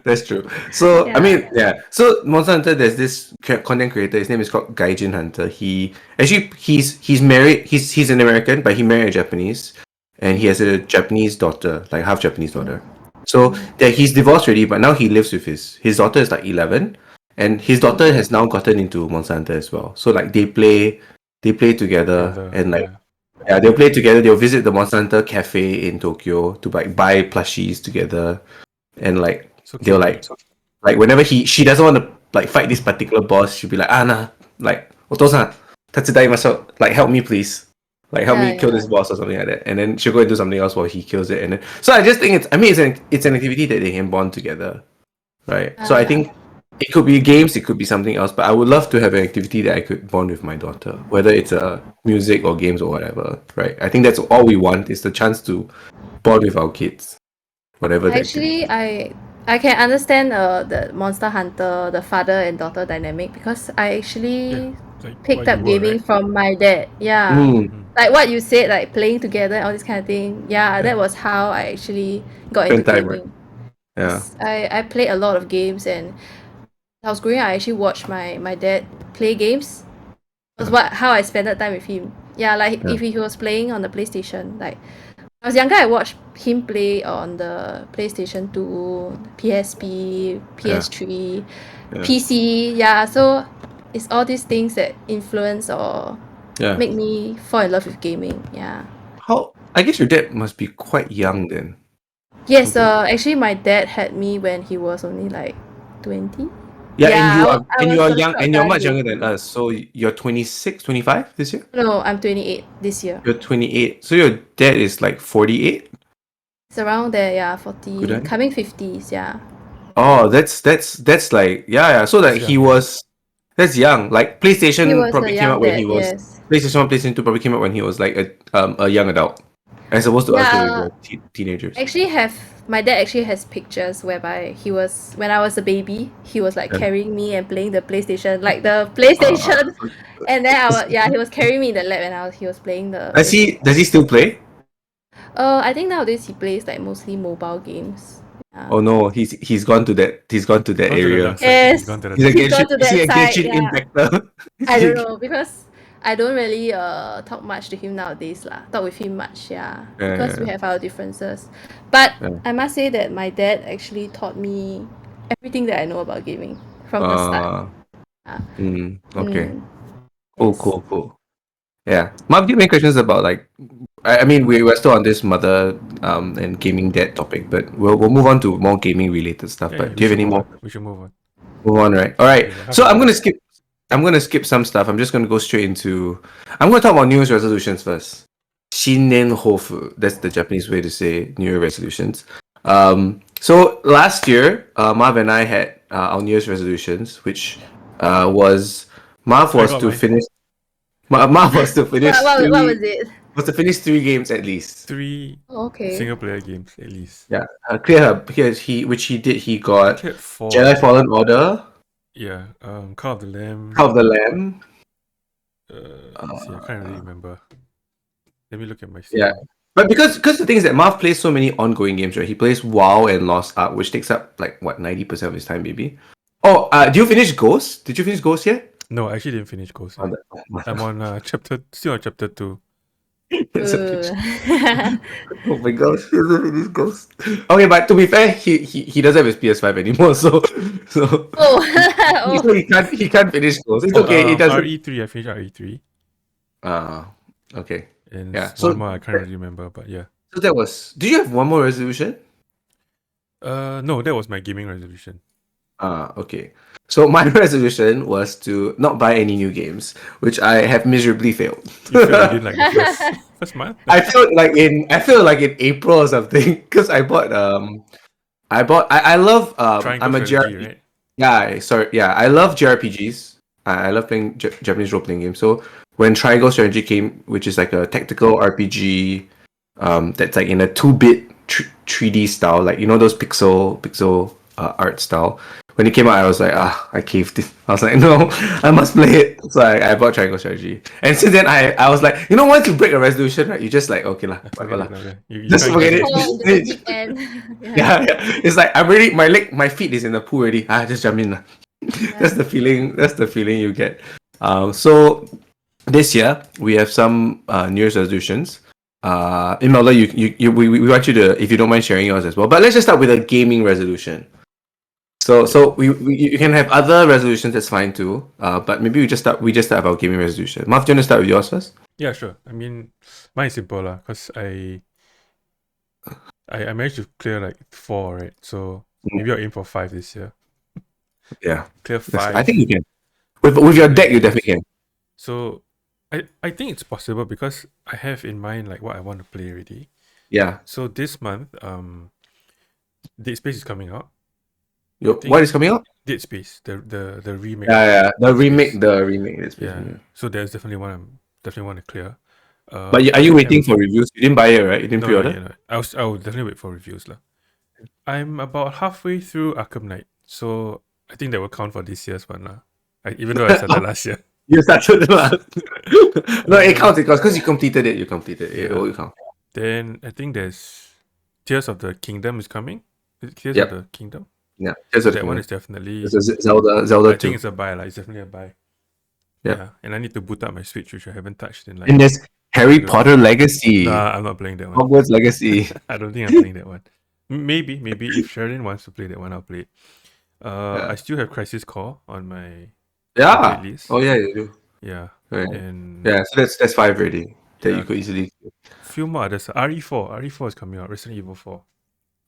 That's true. So I yeah mean, yeah. So Monster Hunter, there's this content creator. His name is called Gaijin Hunter. He actually he's married. He's an American, but he married a Japanese, and he has a Japanese daughter, like half Japanese daughter. So yeah, he's divorced already, but now he lives with his daughter is like 11, and his daughter has now gotten into Monster Hunter as well. So like they play together, Together, and like yeah. yeah, they'll play together. They'll visit the Monster Hunter cafe in Tokyo to like buy plushies together, and like So they'll cute. like whenever she doesn't want to like fight this particular boss, she'll be like, nah, like otosan, tatsudaimasu, like help me please, like help yeah me kill yeah this boss or something like that, and then she'll go and do something else while he kills it, and then so I just think it's an activity that they can bond together, right? So I think it could be games, it could be something else, but I would love to have an activity that I could bond with my daughter, whether it's music or games or whatever, right? I think that's all we want is the chance to bond with our kids, whatever the activity. actually I can understand the Monster Hunter the father and daughter dynamic because I actually Yeah. Like picked what you up were, gaming right? from my dad yeah Mm, like what you said like playing together all this kind of thing yeah Yeah. that was how I actually got spend into time, right? gaming Yeah. I played a lot of games and I was growing up I actually watched my dad play games was how I spent time with him yeah like Yeah. if he was playing on the PlayStation like when I was younger I watched him play on the PlayStation 2 PSP PS3 Yeah. PC yeah so it's all these things that influence or Yeah. make me fall in love with gaming yeah How? I guess your dad must be quite young then. yes Okay. actually my dad had me when he was only like 20 Yeah, yeah I and you was are a young short and you're time much younger baby than us. So you're 26, 25 this year? no I'm 28 this year You're 28. So your dad is like 48? it's around there yeah Good 40 eye. coming 50s yeah Oh, that's like yeah. So That's like he young, yeah. was that's young. Like he PlayStation was a probably came out young when dad he was yes PlayStation 1, PlayStation 2 probably came out when he was like a young adult. As opposed to us when we yeah were teenagers. actually have my dad actually has pictures whereby he was when I was a baby he was like Yeah. carrying me and playing the PlayStation like the Uh, PlayStation and then yeah he was carrying me in the lap and he was playing the PlayStation does he still play? I think nowadays he plays like mostly mobile games yeah Oh no, he's gone to that Gone to the area. dark side. He's yes gone to the He's a dark he's side. gone Genshin. to Is he that a side Genshin yeah impactor? I don't know because I don't really talk much to him nowadays lah. Talk with him much, yeah. Because we Yeah. have our differences. But Yeah. I must say that my dad actually taught me everything that I know about gaming from the start. Yeah. Okay. Mm, yes. Cool. Yeah. Mark, do you have any questions about like? I mean, we're still on this mother and gaming dad topic, but we'll move on to more gaming related stuff. Yeah, But yeah, do you have any more? We should move on. Move on, right? All right. We got half So an I'm hour. gonna skip. I'm gonna skip some stuff. I'm just gonna go straight into. I'm gonna talk about New Year's resolutions first. Shinnen-hofu. That's the Japanese way to say New Year resolutions. So last year, Marv and I had our New Year's resolutions, which was Marv I was got to mine. finish. Marv was to finish What was it? was to finish 3 games at least. 3 Okay. single player games at least. Yeah, which he did. He I got cleared 4. Jedi Fallen Order, Yeah. Call of the Lamb. Cult of the Lamb. Let's see, I can't really remember. Let me look at my Yeah. Steam. But because the thing is that Marv plays so many ongoing games, right? He plays WoW and Lost Ark, which takes up like what 90% of his time, maybe. Oh, do you finish Ghost? Did you finish Ghost yet? No, I actually didn't finish Ghost. Oh, I'm on still on chapter 2. Oh my gosh, he hasn't finished Ghost. Okay, but to be fair, he doesn't have his PS5 anymore, so Oh. so he can't finish Ghost. It's okay. It doesn't. RE3, I finished RE3. Okay. And Yeah, one more I can't really remember, but yeah. So that was. Do you have one more resolution? No, that was my gaming resolution. Okay. So my resolution was to not buy any new games, which I have miserably failed. You failed in like the first month? I feel like in April or something because I love Triangle I'm a strategy, JRPG. right? Yeah, I love JRPGs. I love playing Japanese role playing games. So when Triangle Strategy came, which is like a tactical RPG, that's like in a 2-bit 3D style, like you know those pixel art style. When it came out, I was like, I caved it. I was like, no, I must play it. So I bought Triangle Strategy. And since then, I was like, once you break a resolution, right, you just like, okay lah, whatever lah. You Just can't forget get it. Oh, into the deep end. Yeah. It's like I'm ready. My feet is in the pool already. Just jump in lah. That's the feeling. That's the feeling you get. So this year we have some New Year's resolutions. Imelda, we want you to, if you don't mind sharing yours as well. But let's just start with a gaming resolution. So you can have other resolutions. That's fine too. But maybe we just start about gaming resolution. Marv, do you want to start with yours first? Yeah, sure. I mean, mine is simple lah, cause I managed to clear like 4, right? So maybe I'll aim for 5 this year. Yeah, Clear 5. I think you can. With your deck, you definitely can. So I think it's possible because I have in mind like what I want to play already. Yeah. So this month, Dead Space is coming out. What is coming out? Dead Space, the remake. Yeah, the remake. Space. The remake. Yeah. So there's definitely one I'm definitely want to clear. But are you waiting for reviews? You didn't buy it, right? You didn't pre-order? No. I will definitely wait for reviews lah. I'm about halfway through Arkham Knight, so I think that will count for this year's one lah. Even though I started last year. You started the last. No, it counts because you completed it. You completed it. It will count. Then I think there's Tears of the Kingdom is coming. Is it Tears Yep. of the Kingdom? Yeah, That one is definitely. It's a Zelda I 2. think it's a buy lah. It's definitely a buy. Yeah. Yeah, and I need to boot up my Switch, which I haven't touched in like. And there's Harry No. Potter Legacy. Nah, I'm not playing that one. Hogwarts Legacy. I don't think I'm playing that one. Maybe if Sherilyn wants to play that one, I'll play it. I still have Crisis Core on my Yeah. playlist. Oh yeah, you do. Yeah, Right. and Yeah, so that's 5 already. That Yeah. you could easily. few more others. RE4 is coming out. Resident Evil 4,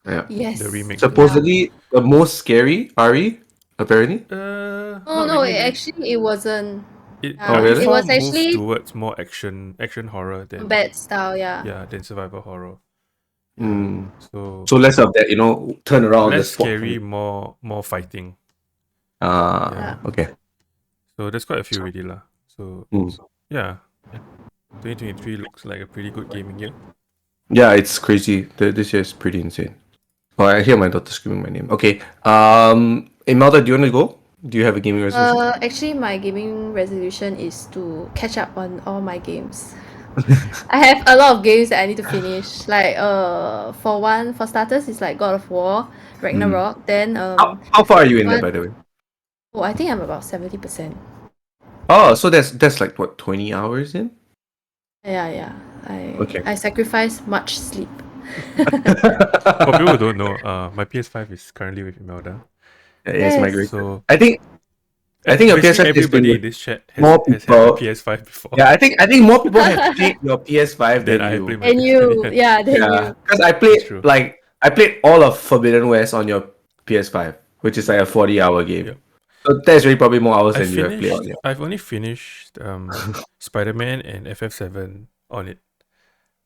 Yeah. Yes. the remake. Supposedly the most scary RE, apparently. Oh not no, really. actually it wasn't Oh, really? it was RE4 actually moves towards more action horror than bad style, yeah. than survival horror. Mm. So So less of that, turn around. less the spot. scary, more fighting. Okay. So there's quite a few already lah. So Mm. yeah, 2023 looks like a pretty good gaming year. Yeah, it's crazy. This year is pretty insane. Oh, I hear my daughter screaming my name. Okay. Imelda, do you want to go? Do you have a gaming resolution? Actually my gaming resolution is to catch up on all my games. I have a lot of games that I need to finish. Like for starters it's like God of War, Ragnarok, then How far are you in there, by the way? I think I'm about 70%. Oh, so that's like what, 20 hours in? Yeah. Okay. I sacrifice much sleep. For people who don't know, my PS5 is currently with Imelda. It's Yes. migrated. So I think your basically PS5 is everybody been in this chat more has had a people- PS5 before. Yeah, I think more people have played your PS5 Then than I you. play my And you, PS5. yeah, then Yeah, you. because I That's true. played all of Forbidden West on your PS5, which is like a 40-hour game. Yep. So that's really probably more hours than you have played on it. I've only finished Spider-Man and FF7 on it.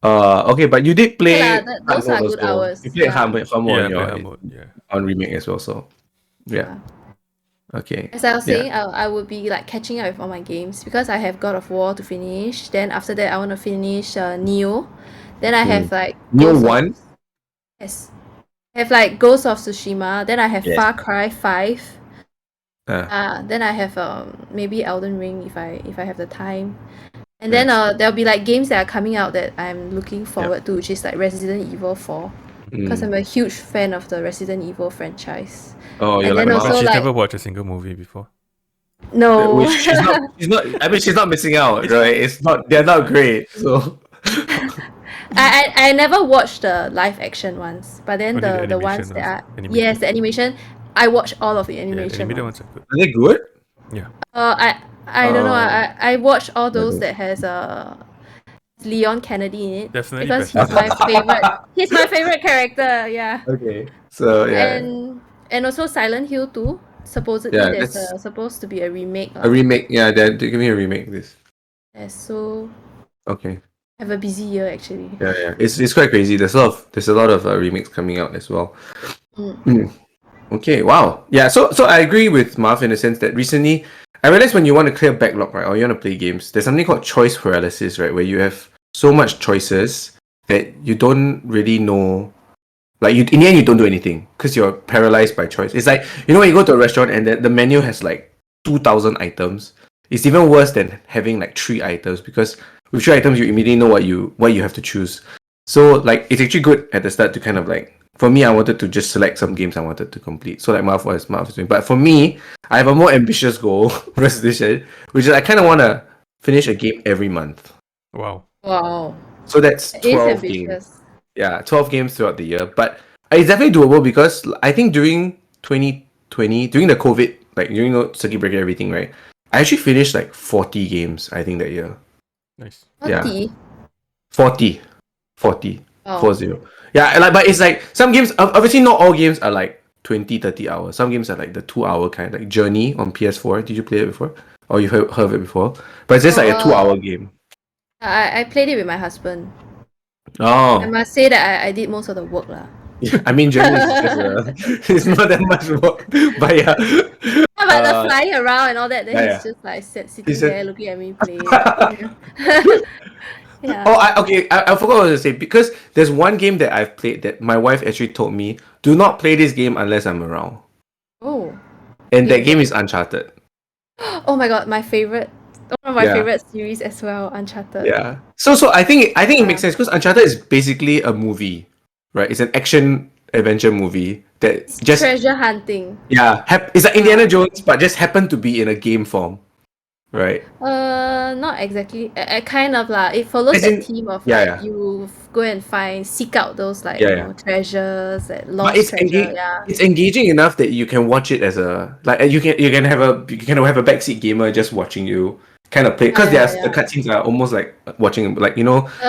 Okay, but you did Okay play lah, Hard those are Mode good also. hours. You played Yeah. Hard Mode Yeah, on I play your hard mode. Yeah. on remake as well. So yeah, okay, As I was yeah. saying, I would be like catching up with all my games because I have God of War to finish. Then after that, I want to finish Neo. Then I have like Neo Ghost of One. yes, I have like Ghost of Tsushima. Then I have Yes. Far Cry 5. Uh, Then I have maybe Elden Ring if I have the time. And Yes. then there'll be like games that are coming out that I'm looking forward to, which is like Resident Evil 4. Because I'm a huge fan of the Resident Evil franchise. Oh, you're And like then But also she's like never watched a single movie before. no. which she's not. She's not. I mean, she's not missing out, right? It's not. They're not great. So. I never watched the live action ones, but then Only the the animation ones that ones, are animated. yes, the animation. I watch all of the Yeah, the animation animated ones. ones are good. Are they good? Yeah. I don't know. I watch all those Okay. that has Leon Kennedy in it Definitely because better. he's my favorite. He's my favorite character. Yeah, Okay. So yeah, and also Silent Hill 2. Supposedly yeah. there's That's supposed to be a remake. a remake. Yeah, they're giving a remake. This. Yes, so Okay. I have a busy year actually. Yeah. It's quite crazy. There's a lot of remakes coming out as well. Okay. Wow. Yeah. So I agree with Marv in the sense that recently I realized when you want to clear backlog, right, or you want to play games, there's something called choice paralysis, right, where you have so much choices that you don't really know. Like in the end, you don't do anything because you're paralyzed by choice. It's like when you go to a restaurant and the menu has like 2,000 items. It's even worse than having like 3 items because with 3 items you immediately know what you have to choose. So like it's actually good at the start to kind of like for me I wanted to just select some games I wanted to complete. So like Marv was doing. But for me, I have a more ambitious goal resolution, which is I kind of want to finish a game every month. Wow. Wow, So that's it is 12 games. ambitious. Yeah, 12 games throughout the year. But it's definitely doable because I think during 2020, during the COVID, like during the circuit breaker and everything, right? I actually finished like 40 games, I think, that year. Nice. Yeah. 40. 40. 40. Oh. 40. Yeah, but it's like some games, obviously not all games are like 20, 30 hours. Some games are like the 2 hour kind, like Journey on PS4. Did you play it before? Or you've heard of it before? But it's just like a 2 hour game. I played it with my husband. Oh. I must say that I did most of the work lah. Yeah, I mean, Journey is just it's not that much work, but yeah. Yeah, but the flying around and all that, then yeah, he's just like sitting He said- there looking at me play. Yeah. Oh, I forgot what to say because there's one game that I've played that my wife actually told me do not play this game unless I'm around, Oh. and that Yeah. game is Uncharted. Oh my god, my favorite. One of my Yeah. favorite series as well, Uncharted. Yeah. So I think it makes sense because Uncharted is basically a movie, right? It's an action adventure movie that just Treasure hunting. it's like Indiana Jones but just happened to be in a game form, right? Not exactly. Kind of lah. It follows As that in- theme of yeah, like yeah. you go and seek out those like Yeah, treasures, that But lost it's treasure. Yeah. it's engaging enough that you can watch it as a like you can have a backseat gamer just watching you kind of play because Yeah, the cutscenes are almost like watching like The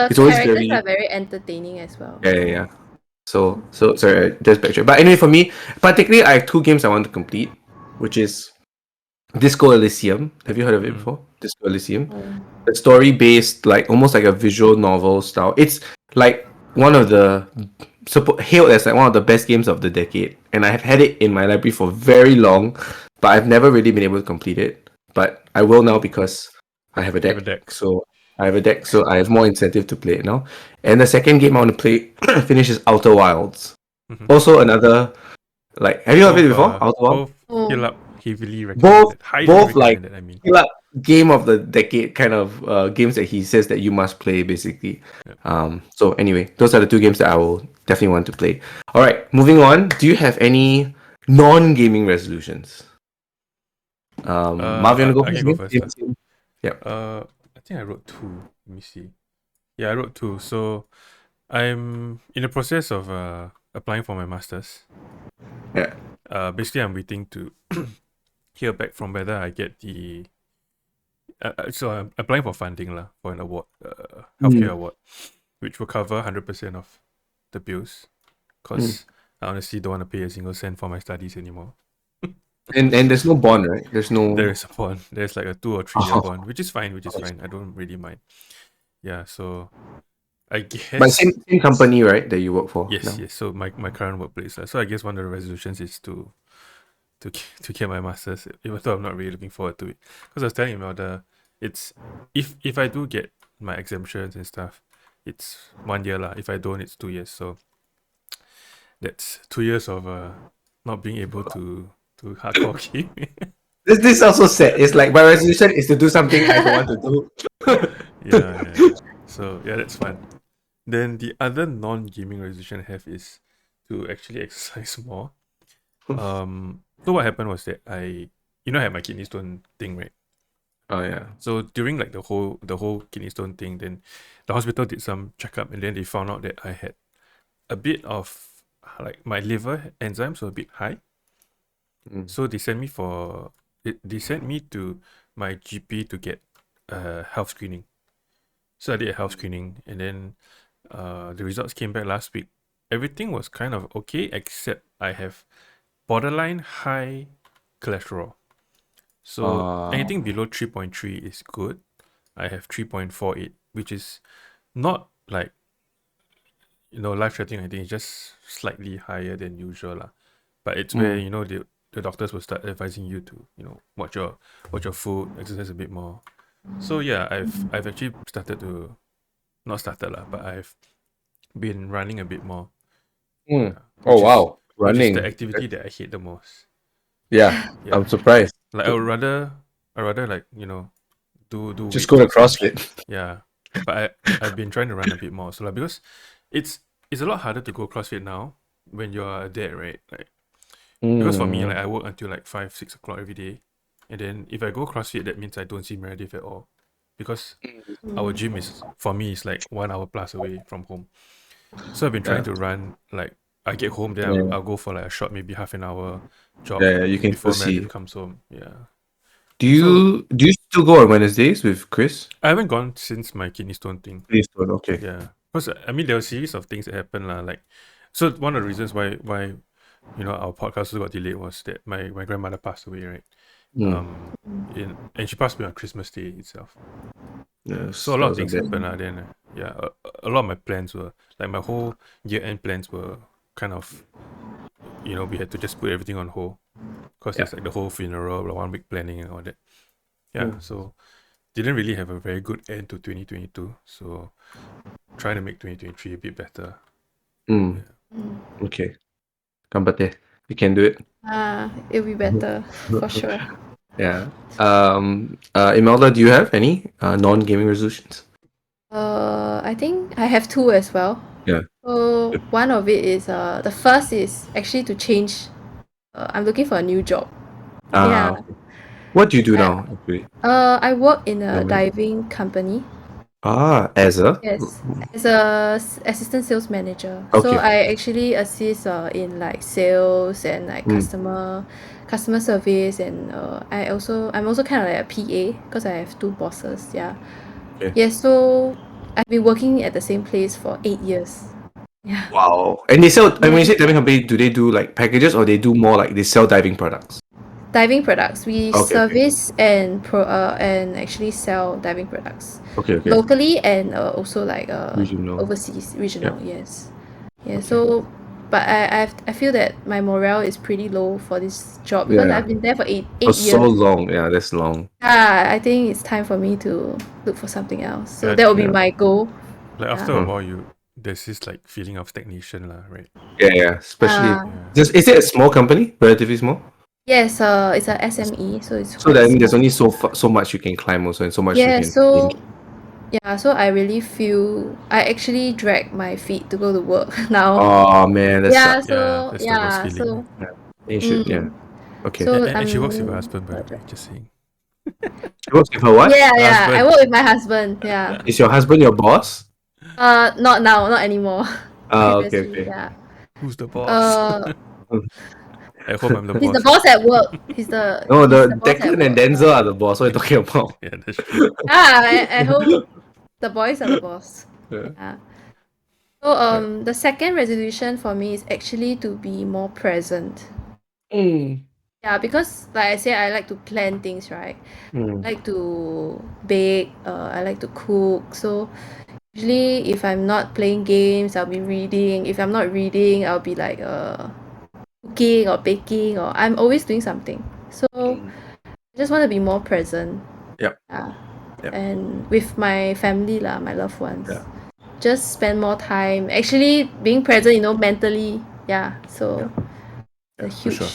it's always characters very are very entertaining as well. yeah. So sorry, just backtrack. But anyway, for me, particularly, I have 2 games I want to complete, which is Disco Elysium. Have you heard of it before? Disco Elysium. The story-based, like almost like a visual novel style. It's like one of the hailed as like one of the best games of the decade, and I have had it in my library for very long, but I've never really been able to complete it. But I will now because I have a deck. have a deck. So I have a deck, so I have more incentive to play it now. And the second game I want to play finish is Outer Wilds. Mhm. Also another like have you heard of it before? Outer Wilds? Both heal up heavily recommended. Highly both, like, recommended, I mean. Game of the decade kind of games that he says that you must play basically. So anyway, those are the 2 games that I will definitely want to play. All right, moving on. Do you have any non-gaming resolutions? Marv, you want to go I first? can go first, Yep. I think I wrote 2. Let me see. Yeah, I wrote 2. So I'm in the process of applying for my masters. Yeah. Basically, I'm waiting to hear back from whether I get the. So I'm applying for funding lah for an award, healthcare award, which will cover 100% of the bills, because I honestly don't want to pay a single cent for my studies anymore. And there's no bond, right? There's no. There is a bond. There's like a 2 or 3 year bond, which is fine. I don't really mind. Yeah. So I But guess same company, right? That you work for yes, now. yes. So my current workplace. So I guess one of the resolutions is to get my masters, even though I'm not really looking forward to it. Because I was telling Imelda, it's if I do get my exemptions and stuff, it's 1 year lah. If I don't, it's 2 years. So that's 2 years of not being able to hardcore game. This also sad. It's like my resolution is to do something I don't want to do. Yeah. So yeah, that's fun. Then the other non-gaming resolution I have is to actually exercise more. So what happened was that I had my kidney stone thing, right? Oh yeah. So during like the whole kidney stone thing, then the hospital did some checkup, and then they found out that I had a bit of like my liver enzymes were a bit high. Mm. So they sent me to my GP to get health screening. So I did a health screening, and then the results came back last week. Everything was kind of okay, except I have borderline high cholesterol. So anything below 3.3 is good. I have 3.48, which is not like life threatening. I think it's just slightly higher than usual lah. But it's where the doctors will start advising you to watch your food, exercise a bit more. So yeah, I've actually started to not started lah, but I've been running a bit more. Mm. Yeah, Oh wow, which is running. the activity that I hate the most. Yeah, Yeah, I'm surprised. like I rather like do Just weights go to and stuff. CrossFit. Yeah, but I've been trying to run a bit more. So like because it's a lot harder to go CrossFit now when you're a dad, right? Like because for me, like I work until like 5-6 o'clock every day, and then if I go CrossFit, that means I don't see Meredith at all, because our gym is for me is like 1 hour plus away from home. So I've been trying Yeah. to run like I get home, then Yeah. I'll go for like a short, maybe half an hour jog Yeah, you can still before see. Meredith comes home. Yeah. Do So you still go on Wednesdays with Chris? I haven't gone since my kidney stone thing. Please don't. Okay. Yeah, because I mean there were a series of things that happened lah. Like, so one of the reasons why our podcast also got delayed was that my grandmother passed away, right? Mm. And she passed away on Christmas Day itself. Yes, So a that lot of was a things bad. happened lah. Then yeah, a lot of my plans were like my whole year-end plans were kind of we had to just put everything on hold because there's like the whole funeral, like 1 week planning and all that. Yeah, so didn't really have a very good end to 2022. So trying to make 2023 a bit better. Mm. Okay. Gambate. You can do it. It'll be better for sure. Yeah. Imelda, do you have any non-gaming resolutions? I think I have two as well. Yeah. So one of it is the first is actually to change. I'm looking for a new job. Yeah. Okay. What do you do I, now, actually? I work in a Don't mind. diving company. As a? Yes, as a assistant sales manager. So Okay. I actually assist in like sales and like customer service, and I'm also kind of like a PA because I have two bosses. Yeah. Okay. Yeah. So I've been working at the same place for 8 years. Yeah. Wow. And they sell, when you say diving company, do they do like packages, or they do more like they sell diving products? Diving products. We Okay. service and actually sell diving products Okay. locally and also like Regional. overseas, regional. Yes. Yeah. Okay. So, but I feel that my morale is pretty low for this job because Yeah. I've been there for eight For so years. long. Yeah, that's long. I think it's time for me to look for something else. So Yeah, that will be yeah. my goal. like after a while there's this like feeling of stagnation lah, right? Yeah. Especially, Yeah. is it a small company? Relatively small? Yes. It's a SME, so it's So quite that there's small. only so much you can climb also, and so much you Yeah. can So change. yeah. So I really feel I actually drag my feet to go to work now. Oh man, that Yeah. sucks. So That's the worst feeling. You should, yeah. Okay. So And she works with her husband, by the way, just saying. She works with her what? Yeah. Husband. I work with my husband. Yeah. Is your husband your boss? Not now, not anymore. Okay. Previously, yeah. Who's the boss? Uh, At home I'm the he's boss. the boss at work. He's the boss at Declan and work. Denzel are the boss. What are you talking about? Yeah, that's true. At home, the boys are the boss. Yeah. Yeah. So the second resolution for me is actually to be more present. Yeah, because like I said, I like to plan things, right? I like to bake, I like to cook. So Usually, if I'm not playing games, I'll be reading. If I'm not reading, I'll be like cooking or baking, or I'm always doing something. So I just want to be more present. Yep. Yeah. Yep. And with my family lah, my loved ones. Yeah. Just spend more time. Actually, being present, mentally. Yeah. So Yeah, a for huge sure.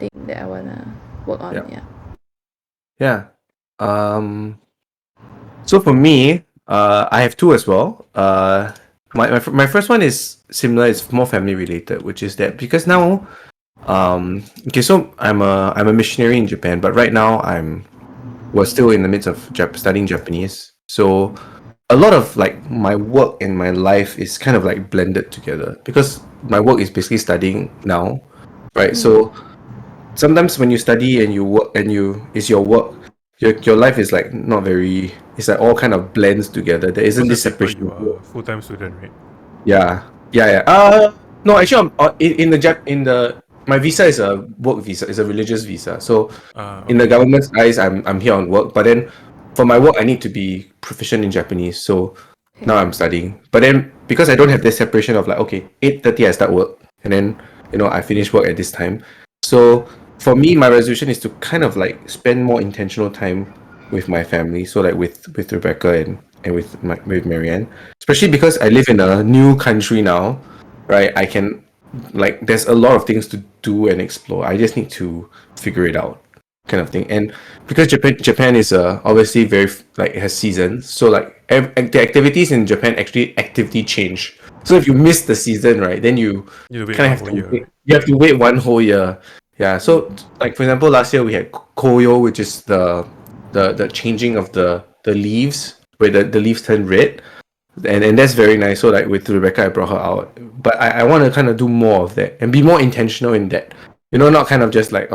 thing that I wanna work on. Yeah. Yeah. Yeah. So for me, I have two as well. My first one is similar. It's more family related, which is that because now, okay, so I'm a missionary in Japan, but right now we're still in the midst of studying Japanese. So a lot of like my work and my life is kind of like blended together because my work is basically studying now, right? So sometimes when you study and you work and it's your work, your life is like not very. It's like all kind of blends together. There isn't Because this the paper separation. you are a full-time student, right? Yeah, yeah, yeah. No, actually, in the my visa is a work visa. It's a religious visa. So in the Okay. government's eyes, I'm here on work. But then for my work, I need to be proficient in Japanese. So now I'm studying. But then because I don't have this separation of like, okay, 8:30 I start work, and then I finish work at this time. So for me, my resolution is to kind of like spend more intentional time with my family. So like with Rebecca and with Marianne, especially because I live in a new country now, right? I can like there's a lot of things to do and explore. I just need to figure it out, kind of thing. And because Japan is obviously very like it has seasons, so like the activities in Japan actually actively change. So if you miss the season, right, then you You wait kind one of have whole to year, wait. right? You have to wait one whole year. Yeah. So like for example, last year we had Koyo, which is the changing of the leaves where the leaves turn red, and that's very nice. So like with Rebecca, I brought her out, but I want to kind of do more of that and be more intentional in that. Not kind of just like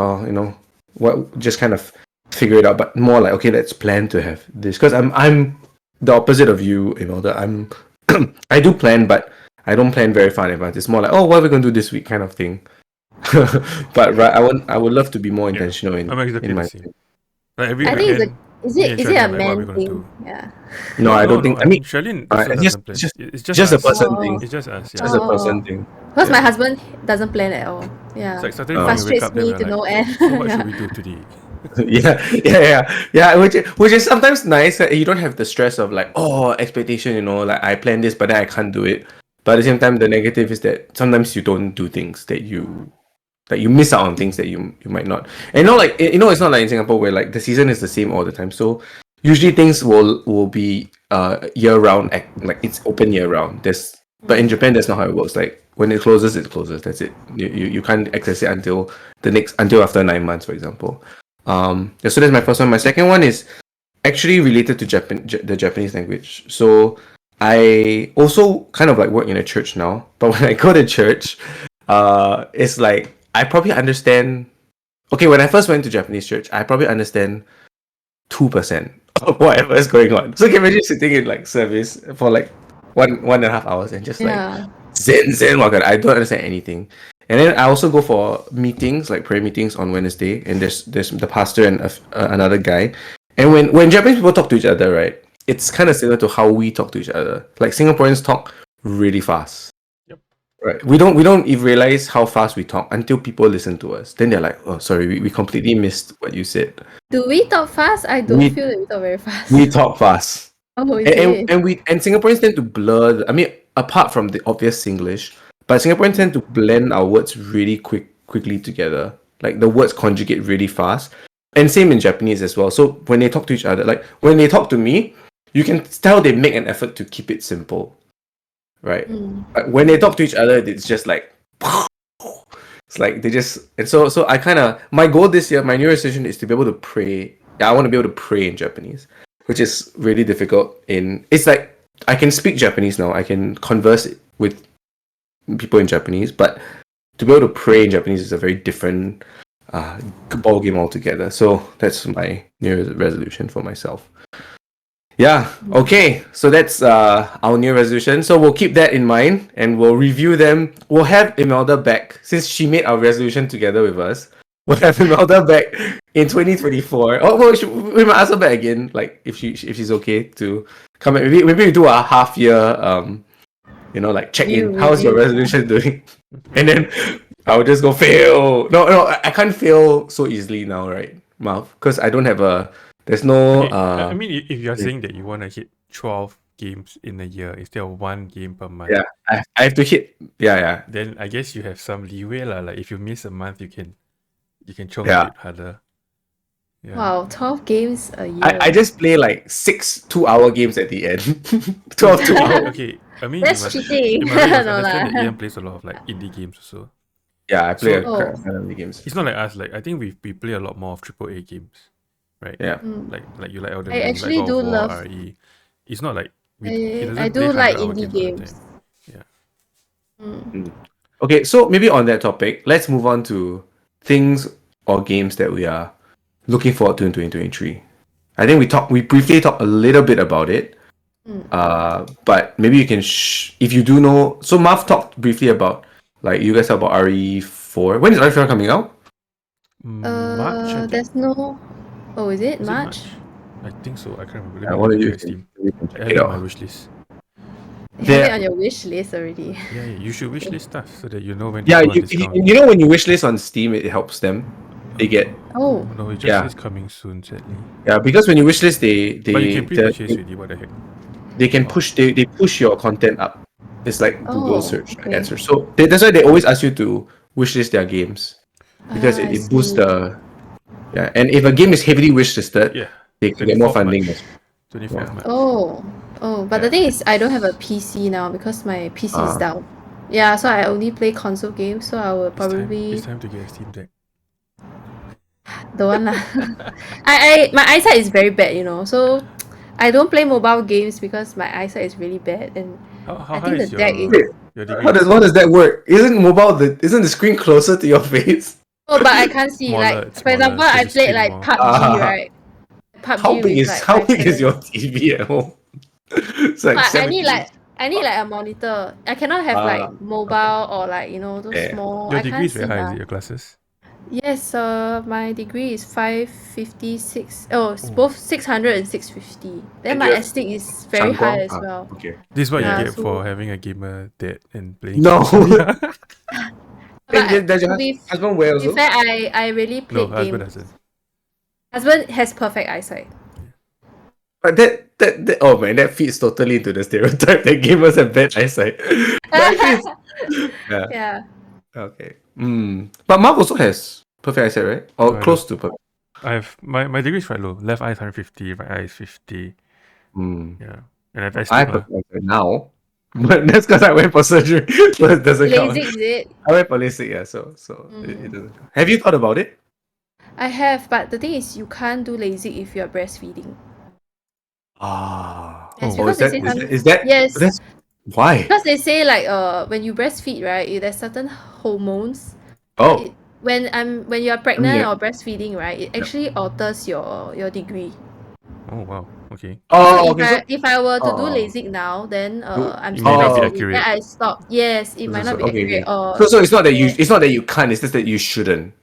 what just kind of figure it out, but more like okay, let's plan to have this because I'm the opposite of you. That I'm I do plan, but I don't plan very far in advance. It's more like what are we gonna do this week kind of thing. But right, I would love to be more Yeah. intentional I'm exactly in the my. same. Like every I think it's weekend, me and is it Charlene a are like, what are we man gonna thing? do? Yeah. No, I No, don't no. think. I I mean, mean, Charlene also it's just doesn't plan. it's just It's just just a us. person Oh. thing. It's just us. Just a Yeah. person thing. Because my Yeah. husband doesn't plan at all. It's Yeah. like Saturday It morning, we wake frustrates up, then me we're to like, no end. so what should Yeah. we do today? Yeah. Which is sometimes nice that you don't have the stress of like expectation. Like I plan this, but then I can't do it. But at the same time, the negative is that sometimes you don't do things that you miss out on things that you might not. And it's not like in Singapore where like the season is the same all the time. So usually things will be year round, like it's open year round. But in Japan that's not how it works. Like when it closes, it closes. That's it. You can't access it until after 9 months, for example. So that's my first one. My second one is actually related to the Japanese language. So I also kind of like work in a church now, but when I go to church, it's like I probably understand. Okay, when I first went to Japanese church, I probably understand 2% of whatever is going on. So can you imagine sitting in like service for like 1.5 hours and just like Yeah. Zen, oh god, I don't understand anything. And then I also go for meetings, like prayer meetings on Wednesday, and there's the pastor and another guy. And when Japanese people talk to each other, right, it's kind of similar to how we talk to each other. Like Singaporeans talk really fast. Yep. Right. We don't even realize how fast we talk until people listen to us. Then they're like, "Oh, sorry, we completely missed what you said." Do we talk fast? I don't We feel that we talk very fast. we talk fast, Oh, is and it? and Singaporeans tend to blur. I mean, apart from the obvious Singlish, but Singaporeans tend to blend our words really quickly together. Like the words conjugate really fast, and same in Japanese as well. So when they talk to each other, like when they talk to me, you can tell they make an effort to keep it simple, right? But when they talk to each other, it's just like it's like they just and so I kind of my goal this year, my new resolution is to be able to pray. Yeah, I want to be able to pray in Japanese, which is really difficult. It's like I can speak Japanese now. I can converse with people in Japanese, but to be able to pray in Japanese is a very different ball game altogether. So that's my new resolution for myself. Yeah. Okay. So that's our new resolution. So we'll keep that in mind and we'll review them. We'll have Imelda back since she made our resolution together with us. We'll have Imelda back in 2024. Oh, well, we might ask her back again, like if she's okay to come in, maybe we do a half year like check in. How's your Review. resolution doing? And then I would just go fail. No, I can't fail so easily now, right, Marv? Because I don't have there's no Okay, I mean, if you're saying that you want to hit 12 games in a year instead of one game per month, yeah, I have to hit yeah. then I guess you have some leeway lah. Like if you miss a month, you can chong a Yeah. bit harder. Yeah. Wow, 12 games a year. I just play like 6 2-hour games at the end. 12 2 hours. Okay, I mean, That's you cheating. must No understand that lah. Ian plays a lot of like indie games also. Yeah, I play So- a crap ton of the games. It's not like us. Like I think we play a lot more of AAA games, right? Yeah. Mm. Like you like Elden I Ring, you actually like God of do War, love- RE. It's not like he doesn't I play do like 100-hour indie all the games. time. Mm. Okay, so maybe on that topic, let's move on to things or games that we are looking forward to in 2023. I think we briefly talked a little bit about it. But maybe you can if you do know. So Marv talked briefly about like you guys talked about RE4. When is RE4 coming out? March, I think. There's no. Oh, is it Is it March? I think so. I can't remember. I Let want me to check Steam. check I have it it on my out. wish list. You have There- it on your wish list already. Yeah, you should wish list stuff so that you know when to Yeah, go on you discount. know when you wishlist on Steam, it helps them. They get Oh, No, it just Yeah. says coming soon, sadly. because when you wishlist, they But you can pre-purchase they, already. What the heck? they can push they push your content up. It's like Google Oh, search, okay. ad search. So that's why they always ask you to wishlist their games because I it boosts see. the And if a game is heavily wishlisted, Yeah. they can get more 24th funding. March. 24th March. But the thing is, I don't have a PC now because my PC is down. Yeah, so I only play console games. So I will probably It's time to get a Steam Deck. don't want lah. My eyesight is very bad, So I don't play mobile games because my eyesight is really bad, and How I high think is the deck is. your degree? How does that work? Isn't the screen closer to your face? Oh, but I can't see. Smaller, Like it's for example, smaller, I so you played screen like more. PUBG, right? PUBG How big with, is like, how my big is parents. your TV at home? It's like But I 70 need like a monitor. I cannot have like mobile or like those Yeah. small. Your I degree can't is very see high, is lah. it, your classes? Yes, my degree is 556. Oh, it's both 600 and 650. Then And my you have astig is very high as well. Okay. This is what Yeah, you get so- for having a gamer dad and playing. No. games. But Does your to be husband wear in also? fact, I really No, played husband games. doesn't. Husband has perfect eyesight. But that oh man, that fits totally into the stereotype that gamers have bad eyesight. But actually yeah. Yeah. Okay. But Mark also has perfect eyesight, right? Or No, I close to perfect. I have my degree is quite low. Left eye is 150, right eye is 50. Yeah. And I have I astig have lah. perfect eyesight now. But that's because I went for surgery. So it doesn't count. LASIK, is it? I went for LASIK, yeah, so it doesn't count. Have you thought about it? I have, but the thing is, you can't do LASIK if you're breastfeeding. Ah. Yes, Oh, because is they that, say is that Yes. that's why? Because they say like when you breastfeed, right, there's certain hormones. Oh. When you are pregnant Yeah. or breastfeeding, right, it actually alters your degree. Oh wow. Okay. Oh, So okay. if I were to do Oh. LASIK now, then I'm It still may not be breastfeeding, accurate. then I stop. Yes, it might not be accurate. Or So it's not that you can't, it's just that you shouldn't.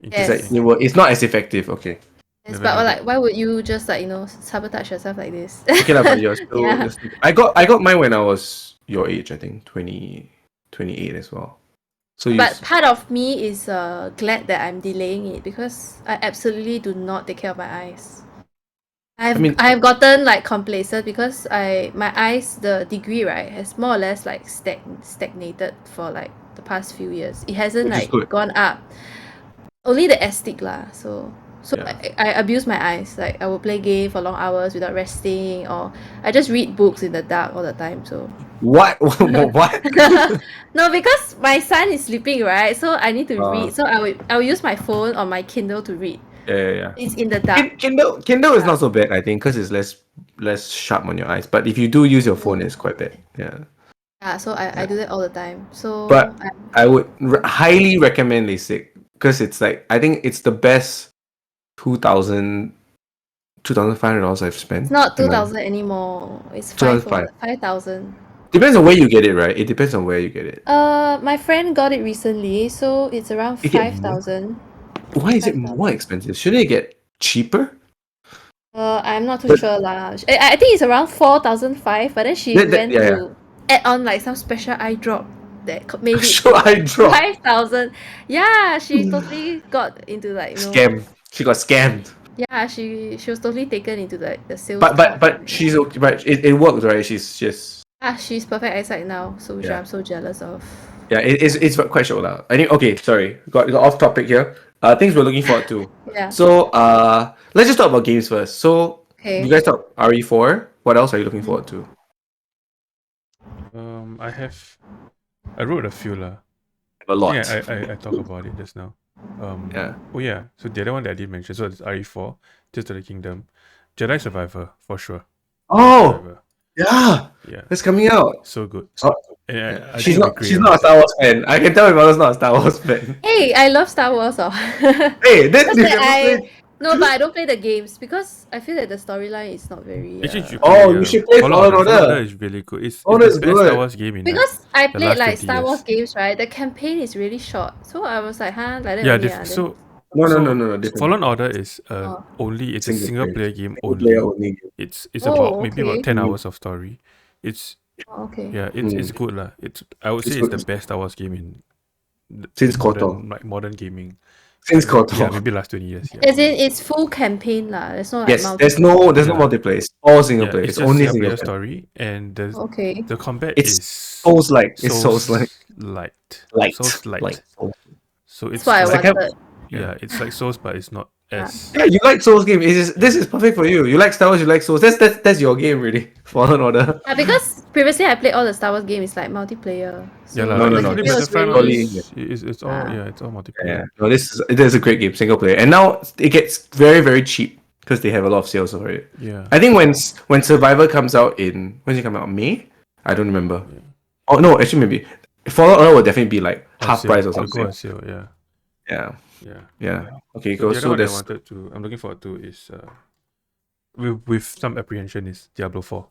Yes. It's like it's not as effective, okay. yes, Never but knew like, why would you just like sabotage yourself like this? Okay, but you're still, Yeah. you're still I got mine when I was your age, I think 28 as well. So you But part of me is glad that I'm delaying it because I absolutely do not take care of my eyes. I've gotten like complacent because my eyes, the degree, right, has more or less like stagnated for like the past few years. It hasn't Which is like good. gone up. Only the astig lah. So Yeah. I abuse my eyes. Like I will play game for long hours without resting, or I just read books in the dark all the time. So What? What? no, because my son is sleeping, right? So I need to Ah. read. So I will use my phone or my Kindle to read. Yeah. It's in the dark. Kindle is not so bad, I think, because it's less sharp on your eyes. But if you do use your phone, it's quite bad. Yeah. Yeah, so I do that all the time. So But I would highly recommend LASIK because it's like I think it's the best $2,500 I've spent. it's not in my- 2,000 anymore. It's 2,500. 5,000. Depends on where you get it, right? It depends on where you get it. My friend got it recently, so it's around You get more? 5,000. Why is it more expensive? Shouldn't it get cheaper? I'm not too But- sure lah. I think it's around 4,500, but then she went yeah, to add on like some special eye drop that made it Special to eye like drop. 5,000. Yeah, she totally got into like Scam. She got scammed. Yeah, she was totally taken into the sales. But she's okay. But it works, right? She's just She's perfect eyesight now, so which Yeah. I'm so jealous of. yeah. It's quite sure lah. I think okay. Sorry, got off topic here. Things we're looking forward to. Yeah. So let's just talk about games first. So Okay. you guys talk RE4. What else are you looking forward to? I wrote a few lah. A lot. Yeah, I talked about it just now. Yeah. Oh yeah. So the other one that I did mention, so it's RE4, Tears of the Kingdom, Jedi Survivor for sure. Oh Survivor. yeah, Yeah, it's coming out. so good. Oh, And I she's think it'll not. be great She's on not a this. Star Wars fan. I can tell my mother's not a Star Wars fan. Hey, I love Star Wars. Hey, that's Just the that No, but I don't play the games because I feel that the storyline is not very. Actually, you should Oh, play, you should play Fallen Fallen Order. Order is really good. It's Fallen the is best good. Star Wars game in Because I the played last like 20 Star Wars years. games, right? The campaign is really short, so I was like, huh, like that Yeah, only. so No. Different. Fallen Order is Oh. it's a single player game Single player only. only. It's Oh, about maybe okay. about 10 hours of story. It's Okay. it's good lah. I would say It's it's the good. best Star Wars game in Since modern gaming. Since KOTOR. Yeah, maybe last 20 years. Yeah. As in, it's full campaign lah. There's no like Yes, multi- there's no Yeah. multiplayer. It's all single Yeah, player. it's It's just only single single player player. story, and Okay. the combat It's is Souls-like. It's Souls-like. light. Souls light. Like. So it's That's what I like, like- wanted. yeah, it's like Souls, but it's not as Yeah, you like Souls game. This is perfect for you. You like Star Wars. You like Souls. That's your game, really. Fallen Order. Because previously I played all the Star Wars games, it's like multiplayer. So yeah lah. No, the no. campaign This was is Battlefront really- it's all it's all multiplayer. Yeah. No, it is a great game, single player, and now it gets very very cheap because they have a lot of sales over it. Yeah. I think when Survivor comes out when's it come out? May? I don't remember. Yeah. Oh no, actually maybe Fallen Order will definitely be like On half sale. price or It'll go something. on sale, yeah. Yeah. Yeah. Yeah. Okay, So go. the other So one there's I'm looking forward to is with some apprehension is Diablo 4.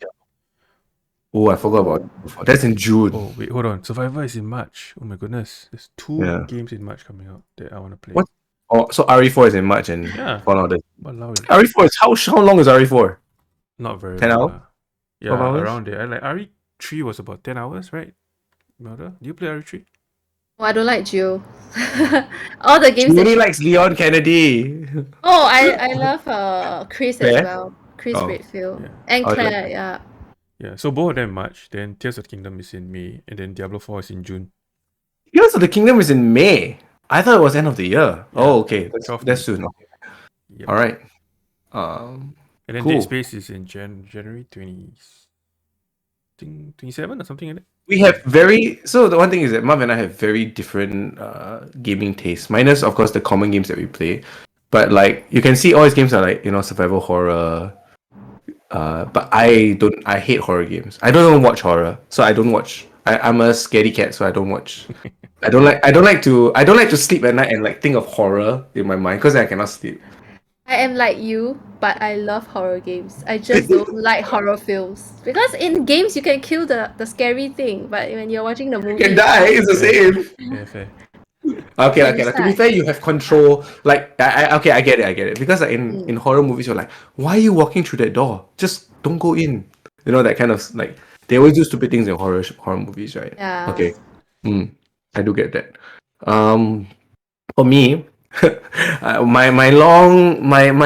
oh, I forgot about it. That's in June. Oh wait, hold on. Survivor is in March. Oh my goodness. There's two Yeah. games in March coming out that I want to play. What? Oh, so RE4 is in March and Yeah. Fallen Order. Walao, RE4 is how long is RE4? not very 10 long hours? lah. Yeah, 12 hours? around there. Like RE3 was about 10 hours, right? Imelda? Do you play RE3? Oh, I don't like Geo. all the games. Nobody likes Leon Kennedy. Oh, I love Chris as Claire? well. Chris Oh. Redfield Yeah. and Oh, Claire. Yeah. Yeah, so both of them in March, then Tears of the Kingdom is in May, and then Diablo 4 is in June. Tears of the Kingdom is in May. I thought it was end of the year. Oh, okay. 12th That's May. soon. Yep. All right. And then Cool. Dead Space is in January 27 or something like that. We have so the one thing is that Marv and I have very different gaming tastes. Minus of course the common games that we play. But like you can see all these games are like, survival horror. But I hate horror games. I don't even watch horror. So I don't watch. I'm a scaredy cat, so I don't watch. I don't like to sleep at night and like think of horror in my mind because I cannot sleep. I am like you, but I love horror games. I just don't like horror films because in games you can kill the scary thing, but when you're watching the movie, You can die. It's the same. Yeah, fair. Okay. you To be start. fair, you have control. Like, I get it. Because like, in horror movies, you're like, why are you walking through that door? Just don't go in. That kind of like they always do stupid things in horror movies, right? Yeah. Okay. I do get that. For me, my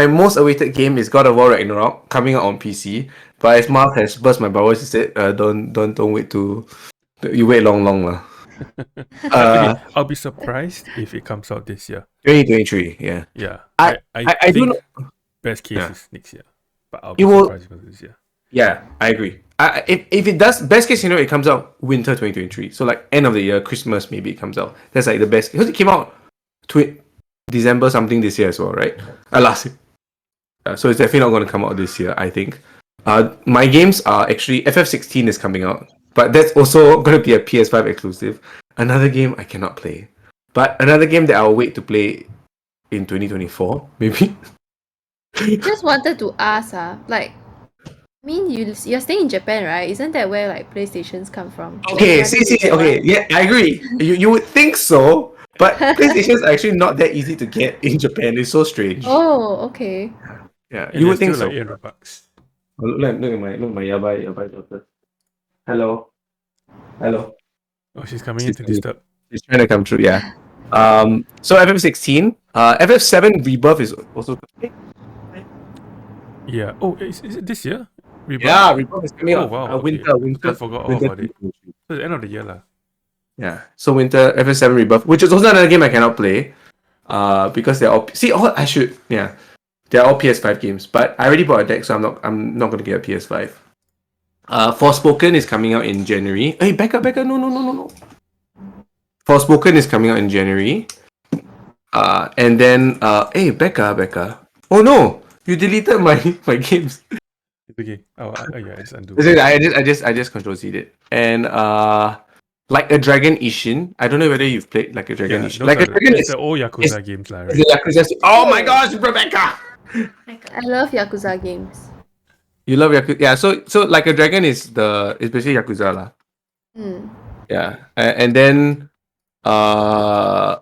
most awaited game is God of War Ragnarok coming out on PC. But as Mark has burst my bubbles, he said, don't wait you wait long lah. Actually, I'll be surprised if it comes out this year. 2023, yeah. Yeah. I do think know. best case Yeah. is next year. But I'll be It will- surprised if it's this year. Yeah, I agree. If it does, best case scenario, it comes out winter 2023. So like end of the year, Christmas maybe it comes out. That's like the best. Because it came out December something this year as well, right? Last year. So it's definitely not going to come out this year, I think. My games are actually FF16 is coming out, but that's also going to be a PS5 exclusive. Another game I cannot play, but another game that I'll wait to play in 2024 maybe. Just wanted to ask, like, I mean, you're staying in Japan, right? Isn't that where like PlayStations come from? Okay, see, okay, yeah, I agree. You would think so, but PlayStations are actually not that easy to get in Japan. It's so strange. Oh, okay. Yeah, And you they're would think still so. like $8. Oh, look at my yabai daughter. Hello. Oh, she's coming in She's to coming. disturb. She's trying to come through. Yeah. So FF16, FF7 Rebirth is also. Yeah. Oh, is it this year? Rebirth? Yeah, Rebirth is coming Oh out. wow. Okay. Winter, Totally forgot all winter. about it. So it's the end of the year lah. Yeah. So Winter FF7 Rebirth, which is also another game I cannot play. Because they're all I should they're all PS5 games, but I already bought a deck, so I'm not gonna get a PS5. Forspoken is coming out in January. Hey, Becca, no. Forspoken is coming out in January. And then hey, Becca. Oh no, you deleted my games. It's okay. Oh, yeah, just undo. I just control Z it. And like a Dragon Ishin. I don't know whether you've played Like a Dragon Yeah, Ishin. those Like a are Dragon it's is the old Yakuza games lah, right? the Yakuza. Oh my gosh, Rebecca! I love Yakuza games. You love Yakuza, yeah. So Like a Dragon is basically Yakuza lah. Hmm. Yeah, and then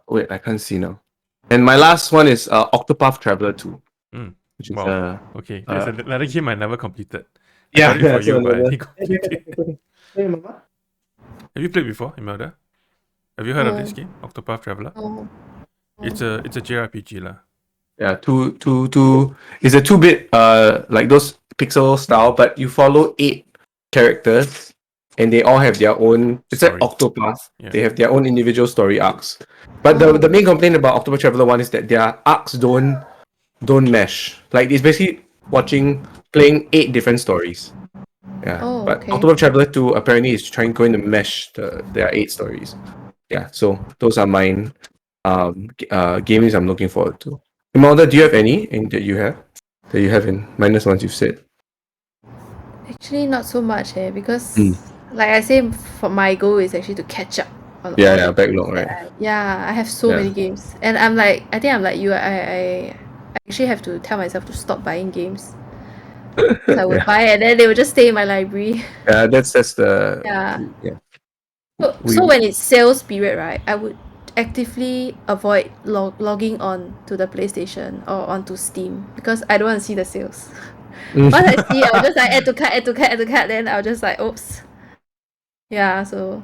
wait, I can't see now. And my last one is Octopath Traveler 2, which is Wow. Okay, there's another game I never completed. I yeah, got it for so you, but I another- didn't complete it. Hey, Mama. Have you played before, Imelda? Have you heard of No. this game, Octopath Traveler? Oh. It's a JRPG lah. Yeah, two. It's a 2-bit like those pixel style, but you follow 8 characters, and they all have their own. It's like Story. Octopath. Yeah. They have their own individual story arcs. But the main complaint about Octopath Traveler 1 is that their arcs don't mesh. Like it's basically playing 8 different stories. Yeah. Oh, but okay. Octopath Traveler 2 apparently is going to mesh their 8 stories. Yeah. So those are mine. Games I'm looking forward to. Imelda, do you have any that you have in minus ones you've said? Actually, not so much, because like I say, for my goal is actually to catch up. On all Yeah, the backlog, games that right? I have so Yeah. many games, and I think I'm like you. I actually have to tell myself to stop buying games. So I would buy and then they would just stay in my library. Yeah, that's the Yeah. yeah. So when it's sales period, right, I would actively avoid logging on to the PlayStation or onto Steam because I don't want to see the sales. Once I see, I'll just like add to cart, then I'll just like, oops. Yeah, so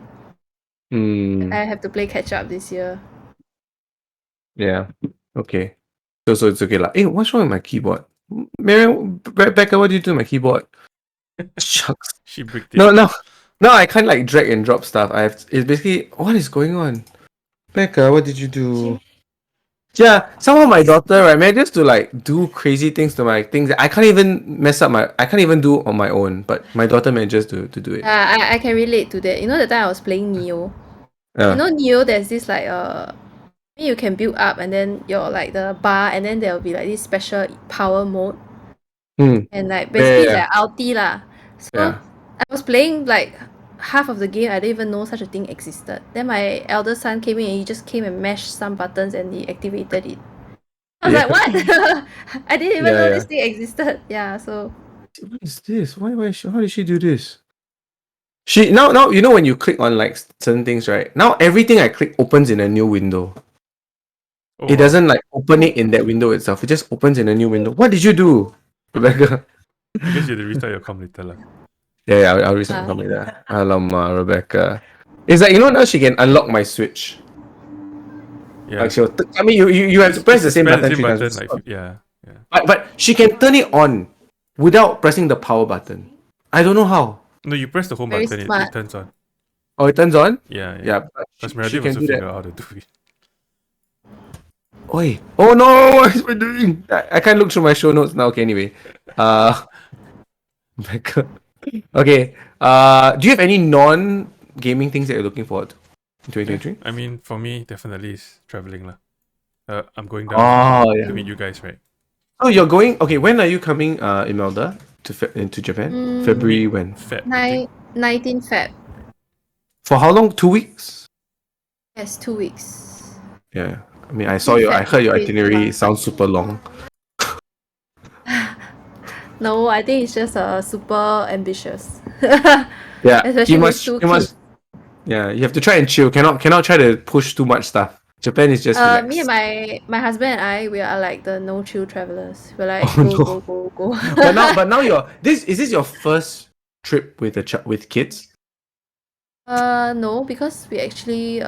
I have to play catch up this year. Yeah. Okay. So it's okay lah. Hey, what's wrong with my keyboard? Miriam, Becca, what do you do to my keyboard? Shucks. She bricked it. No, I can't like drag and drop stuff. It's basically what is going on? Becca, what did you do? Yeah, somehow my daughter, right, manages to like do crazy things to my things that I can't even I can't even do on my own, but my daughter manages to do it. I can relate to that. You know, the time I was playing Neo. You know, Neo, there's this like you can build up and then you're like the bar, and then there will be like this special power mode. And like basically like ulti lah. So I was playing like half of the game, I didn't even know such a thing existed. Then my elder son came in and he just came and mashed some buttons and he activated it. I was like, what? I didn't even know this thing existed. Yeah, so what is this? How did she do this? She now you know when you click on like certain things, right? Now everything I click opens in a new window. Oh, It doesn't like open it in that window itself. It just opens in a new window. What did you do, Rebecca? I guess you have to restart your com later lah. Yeah, I'll restart something like that. Alamak, Rebecca. It's like, you know, now she can unlock my Switch. Yeah. Like you have to press the same button. But she can turn it on without pressing the power button. I don't know how. No, you press the home Very button, smart. it turns on. Oh, it turns on? Yeah. Yeah. But Because she Meredith can also do figure that. out how to do it. Oi. Oh no, what is we doing? I can't look through my show notes now. Okay, anyway. Rebecca. Okay. Do you have any non-gaming things that you're looking forward to in 2023? I mean, for me, definitely is traveling lah. I'm going down to meet you guys, right? Oh, you're going. Okay, when are you coming, Imelda, to Japan? February when? Feb. I think. 19 Feb. For how long? 2 weeks? Yes, 2 weeks. Yeah. I mean, I heard your itinerary. It sounds super long. No, I think it's just super ambitious. Yeah, Especially with two kids. Yeah, you have to try and chill. Cannot try to push too much stuff. Japan is just Me and relaxed. my husband and I, we are like the no chill travelers. We're like Oh go no. go go go. But now is this your first trip with with kids? No, because we actually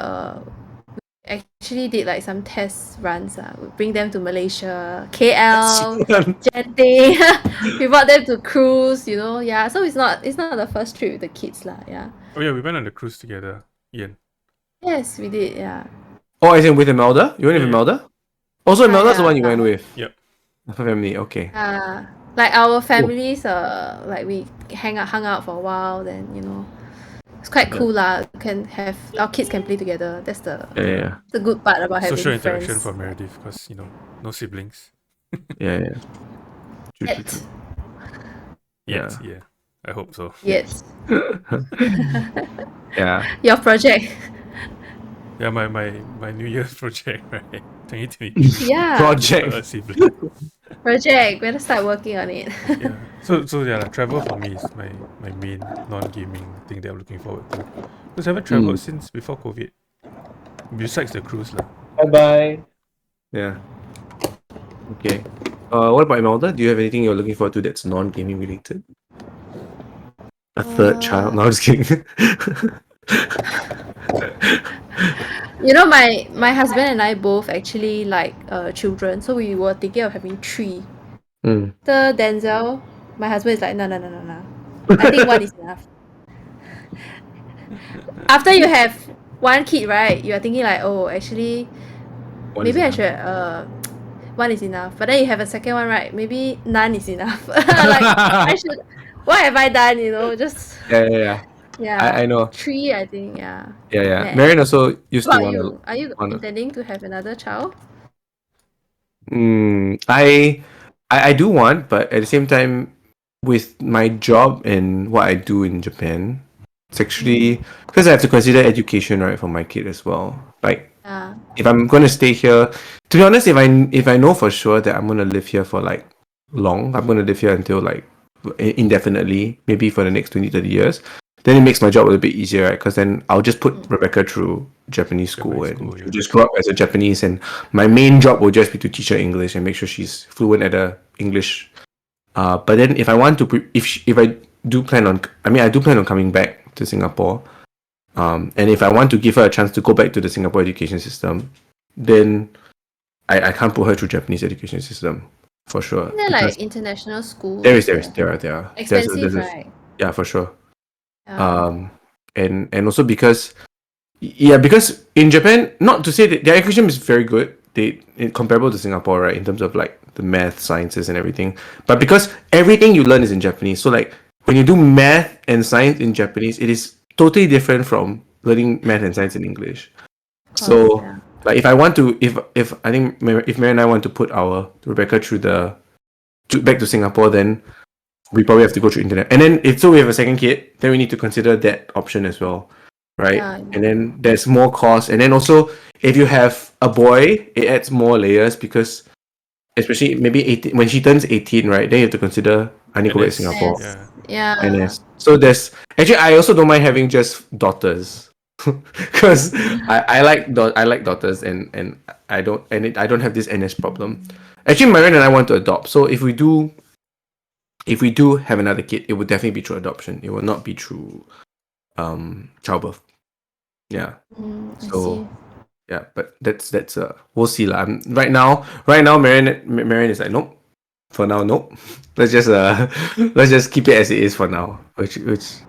did like some test runs. We bring them to Malaysia, KL, Genting. We brought them to cruise. Yeah. So it's not the first trip with the kids lah. Yeah. Oh yeah, we went on the cruise together, Ian. Yes, we did. Yeah. Oh, as in with Imelda? You went with Yeah. Imelda? Also, Imelda's the one you Yeah. went with. Yep. Family, okay. Like our families, like we hung out for a while. Then it's quite cool lah. Can have our kids can play together. That's Yeah. the good part about having Social interaction friends. for Meredith, because no siblings. Yeah. True. Yet. Yet, yeah. I hope so. Yet. Yeah. Your project. Yeah, my New Year's project, right? 2020. Yeah. Project. A sibling. Project. Better start working on it. Yeah. So yeah, travel for me is my main non-gaming thing that I'm looking forward to. Because I haven't traveled since before COVID. Besides the cruise lah. Bye. Yeah. Okay. What about Imelda? Do you have anything you're looking forward to that's non-gaming related? A third child? No, I'm just kidding. My husband and I both actually like children, so we were thinking of having 3. The Denzel, my husband is like, no. I think 1 is enough. After you have 1 kid, right? You are thinking like, oh, actually, maybe I should 1 is enough. But then you have a second one, right? Maybe none is enough. Like I should. What have I done? Just Yeah. I know. 3, I think. Yeah. Yeah. Marion also used What to about want you? Are you wanna- intending to have another child? I do want, but at the same time, with my job and what I do in Japan, it's actually because I have to consider education, right, for my kid as well. Like, if I'm gonna stay here, to be honest, if I know for sure that I'm gonna live here for like long, I'm gonna live here until like indefinitely, maybe for the next 20-30 years, then it makes my job a little bit easier, right? Because then I'll just put Rebecca through Japanese school and she'll just grow up as a Japanese, and my main job will just be to teach her English and make sure she's fluent at the English. But then if I want to, I do plan on coming back to Singapore, and if I want to give her a chance to go back to the Singapore education system, then I can't put her through Japanese education system for sure. Isn't there like international schools? There are. Expensive, right? Yeah, for sure. Yeah. And also because in Japan, not to say that their education is very good, comparable to Singapore, right, in terms of like the math, sciences, and everything. But because everything you learn is in Japanese, so like when you do math and science in Japanese, it is totally different from learning math and science in English. So like if I want to, if I think if Mary and I want to put our Rebecca through back to Singapore, then we probably have to go through internet. And then if we have a second kid, then we need to consider that option as well, right? Yeah. And then there's more cost. And then also, if you have a boy, it adds more layers because, especially maybe 18, when she turns 18, right? Then you have to consider I need to go back to Singapore. Yeah. NS. So there's actually I also don't mind having just daughters because I like daughters and I don't have this NS problem. Actually, Marion and I want to adopt. So if we do have another kid, it would definitely be through adoption. It will not be through childbirth. Yeah. So yeah, but that's we'll see lah. Right now Marion is like, nope. For now, nope. Let's just keep it as it is for now. Which is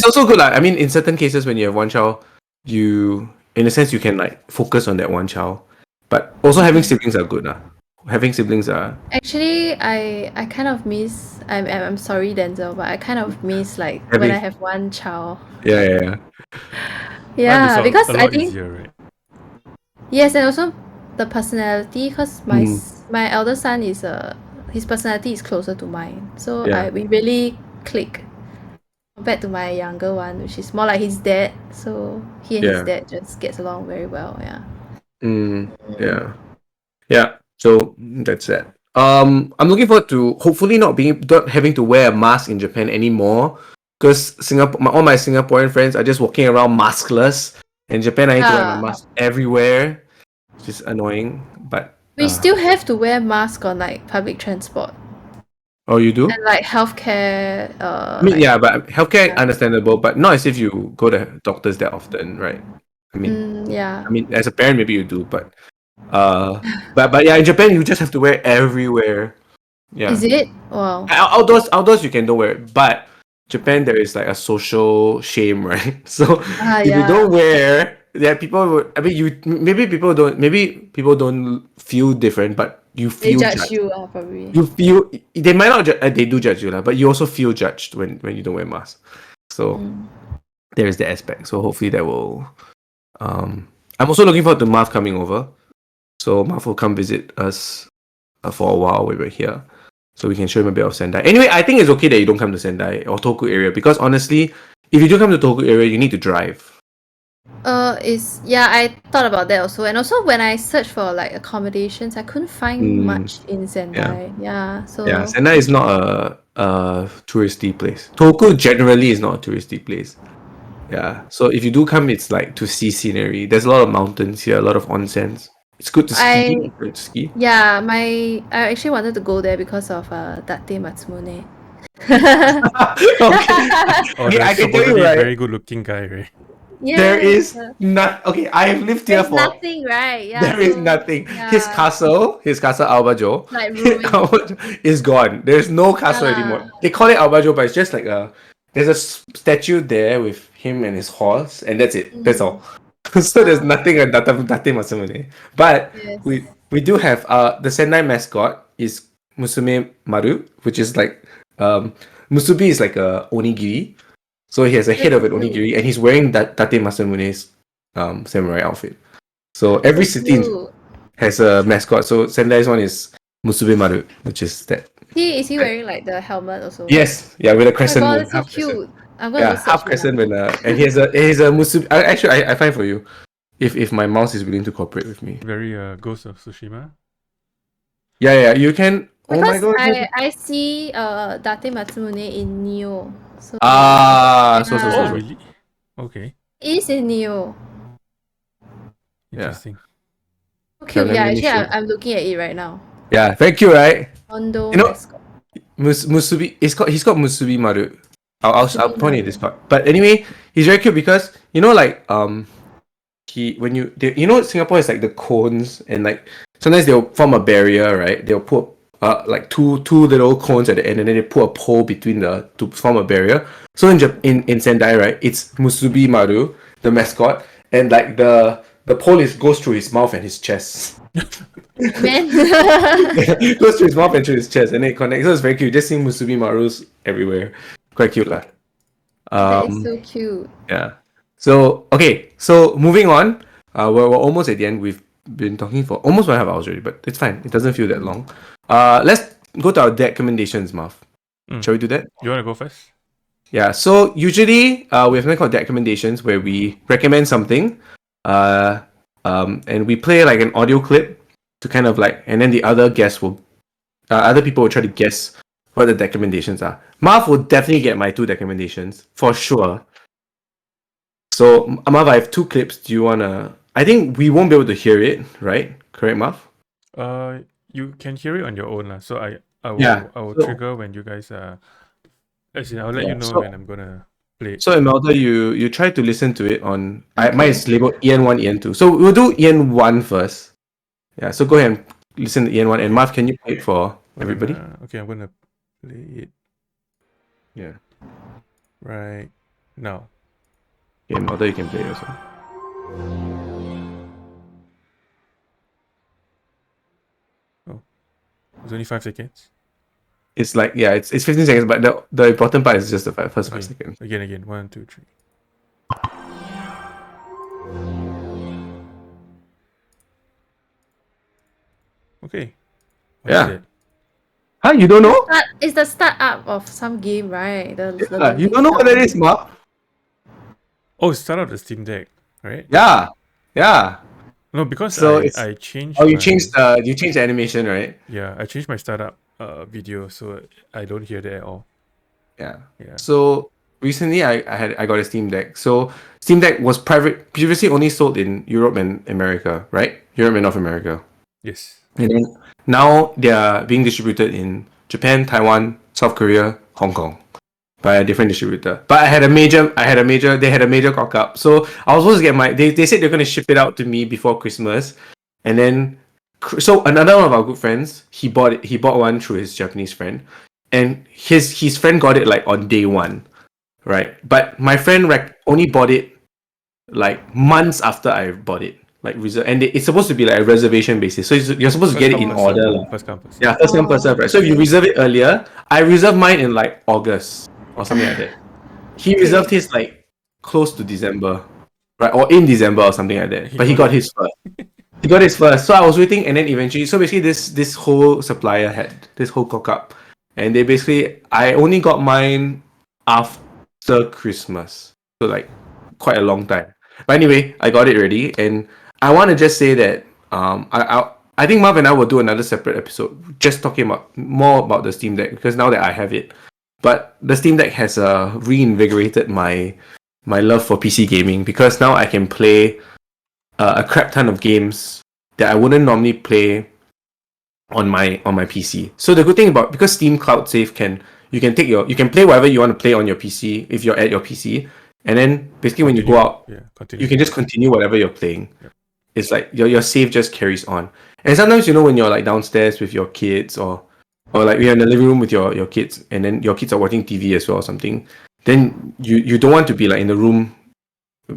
also good lah. I mean, in certain cases when you have one child, you in a sense you can like focus on that one child. But also having siblings are good lah. Having siblings are actually I kind of miss. I'm sorry, Denzel, but I kind of miss like when I have one child. Yeah. Yeah, because I think easier, right? yes, and also the personality. Because my elder son his personality is closer to mine, so we really click compared to my younger one, which is more like his dad. So he and his dad just gets along very well. Yeah. Yeah. So that's that. I'm looking forward to hopefully not having to wear a mask in Japan anymore, because all my Singaporean friends are just walking around maskless. In Japan, I need to wear my mask everywhere. which is annoying. But We still have to wear mask on like public transport oh, you do? and like healthcare. I mean, Like, yeah, but healthcare yeah. understandable, but not as if you go to doctors that often, right? Yeah. I mean, as a parent, maybe you do, but yeah, in Japan, you just have to wear everywhere. Yeah, Is it? Wow. outdoors you can don't wear it, but Japan there is like a social shame, right? So if you Yeah. don't wear, yeah, people would. I mean, maybe people don't feel different, but you They feel judge judged. you, probably. You feel they might not. They do judge you, lah, but you also feel judged when you don't wear mask. So there is the aspect. So hopefully that will. I'm also looking forward to Marv coming over. So Marv will come visit us for a while when we're here, so we can show him a bit of Sendai. Anyway, I think it's okay that you don't come to Sendai or Toku area because honestly, if you do come to Toku area, you need to drive. I thought about that also, and also when I searched for like accommodations, I couldn't find much in Sendai. Yeah, so Yeah, Sendai is not a touristy place. Toku generally is not a touristy place. Yeah, so if you do come, it's like to see scenery. There's a lot of mountains here, a lot of onsens. It's good to ski. Good to ski. Yeah, I actually wanted to go there because of Date Matsumune. Okay. Oh, Okay, I the can tell you, supposedly right? very good looking guy, right? There is not. Okay, I have lived here There's for. nothing, right? Yeah, There is so, nothing. yeah, His castle Albajo, like ruined. is gone. There's no castle anymore. They call it Albajo, but it's just like there's a statue there with him and his horse, and that's it. That's all. So there's nothing at Date Masamune. But Yes. we do have the Sendai mascot is Musume Maru, which is like Musubi is like a onigiri. So he has a head of an onigiri, and he's wearing that Tate Masamune's samurai outfit. So every city has a mascot. So Sendai's one is Musubi Maru, which is that. Is he wearing like the helmet also? Yes, yeah, with a crescent Oh my god, moon. that's so Half crescent. cute. I'm gonna go search Half for crescent that. and he's a Musubi. Actually, I find for you, if my mouse is willing to cooperate with me. Very Ghost of Tsushima. Yeah, you can. Because oh my god. I see Date Matsumune in Neo. So Oh, really? Okay. It is in Neo. Interesting. Cute. let Yeah, me actually show. I'm looking at it right now. Yeah, very cute, right? Hondo You know- mascot. Musubi. He's got Musubi Maru. I'll point it in Maru. Discord. But anyway, he's very cute because like Singapore is like the cones and like sometimes they'll form a barrier, right? They'll put like two little cones at the end and then they put a pole between to form a barrier. So in Sendai, right, it's Musubi Maru, the mascot, and like the pole goes through his mouth and his chest. Man. Goes through his mouth and through his chest and it connects. So it's very cute. Just seeing Musubi Marus everywhere. Quite cute lah. That is so cute. Yeah. So okay. So moving on. We're almost at the end. We've been talking for almost 1.5 hours already, but it's fine. It doesn't feel that long. Let's go to our deck recommendations, Marv. Shall we do that? You want to go first? Yeah. So usually we have something called deck recommendations where we recommend something, and we play like an audio clip to kind of like, and then the other other people will try to guess what the deck recommendations are. Marv will definitely get my 2 deck recommendations for sure. So Marv, I have 2 clips. Do you wanna? I think we won't be able to hear it, right? Correct, Marv? You can hear it on your own lah. So I will trigger when you guys actually I'll let you know when I'm gonna play it. So Imelda, you try to listen to it on. Mine is labeled EN1, EN2. So we'll do EN1 first. Yeah. So go ahead and listen to EN1. And Marv, can you play it for everybody? Okay, I'm gonna play it. Yeah. Right now. Yeah, Imelda, you can play it also. It's only 5 seconds. It's like it's 15 seconds, but the important part is just the first 5 seconds. Again. 1, 2, 3. Okay. What is it? Huh? You don't know? It's the start up of some game, right? You don't know what that is, Marv? Oh, it's start of the Steam Deck, right? Yeah. No, because So I changed. Oh, you changed the animation, right? Yeah, I changed my startup video, so I don't hear that at all. Yeah. Yeah. So recently, I got a Steam Deck. So Steam Deck was previously only sold in Europe and America, right? Europe and North America. Yes. And then now they are being distributed in Japan, Taiwan, South Korea, Hong Kong by a different distributor. But they had a major cock up. So I was supposed to get they said they're going to ship it out to me before Christmas. And then, so another one of our good friends, he bought one through his Japanese friend. And his friend got it like on day one, right? But my friend only bought it like months after I bought it. Like and it's supposed to be like a reservation basis, so you're supposed to get it in order. First come, first serve. Yeah, first come first serve, right? So if you reserve it earlier, I reserved mine in like August or something like that. He reserved his like close to December, right, or in December or something like that. But he got his first. He got his first. So I was waiting, and then eventually, so basically, this whole supplier had this whole cock up, and I only got mine after Christmas, so like quite a long time. But anyway, I got it ready, and I want to just say that I think Marv and I will do another separate episode just talking more about the Steam Deck, because now that I have it. But the Steam Deck has reinvigorated my love for PC gaming, because now I can play a crap ton of games that I wouldn't normally play on my PC. So the good thing because Steam Cloud Save you can play whatever you want to play on your PC if you're at your PC, and then basically when you go out, you can just continue whatever you're playing. Yep. It's like your save just carries on. And sometimes, when you're like downstairs with your kids, or like you're in the living room with your kids, and then your kids are watching TV as well or something, then you don't want to be like in the room.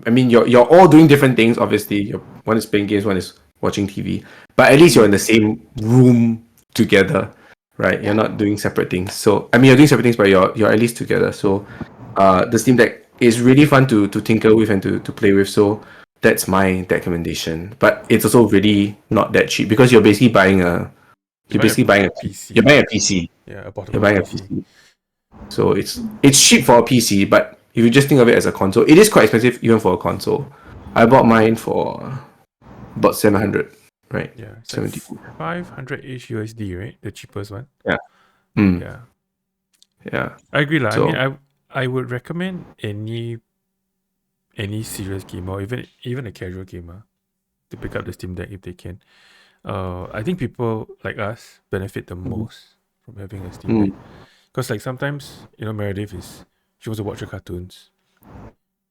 I mean, you're all doing different things. Obviously, one is playing games, one is watching TV. But at least you're in the same room together, right? Yeah. You're not doing separate things. So I mean, you're doing separate things, but you're at least together. So the Steam Deck is really fun to tinker with and to play with. So that's my recommendation. But it's also really not that cheap, because you're basically buying a PC. You're buying a PC. Yeah, a portable You're buying PC. a PC. So it's cheap for a PC, but if you just think of it as a console, it is quite expensive even for a console. I bought mine for about 700, right? Yeah, 70. 500-ish USD, right? The cheapest one. Yeah. Yeah. I agree, lah. So, I mean, I would recommend any serious gamer, or even a casual gamer, to pick up the Steam Deck if they can. I think people like us benefit the most from having a Steam Deck, because like sometimes Meredith she wants to watch her cartoons,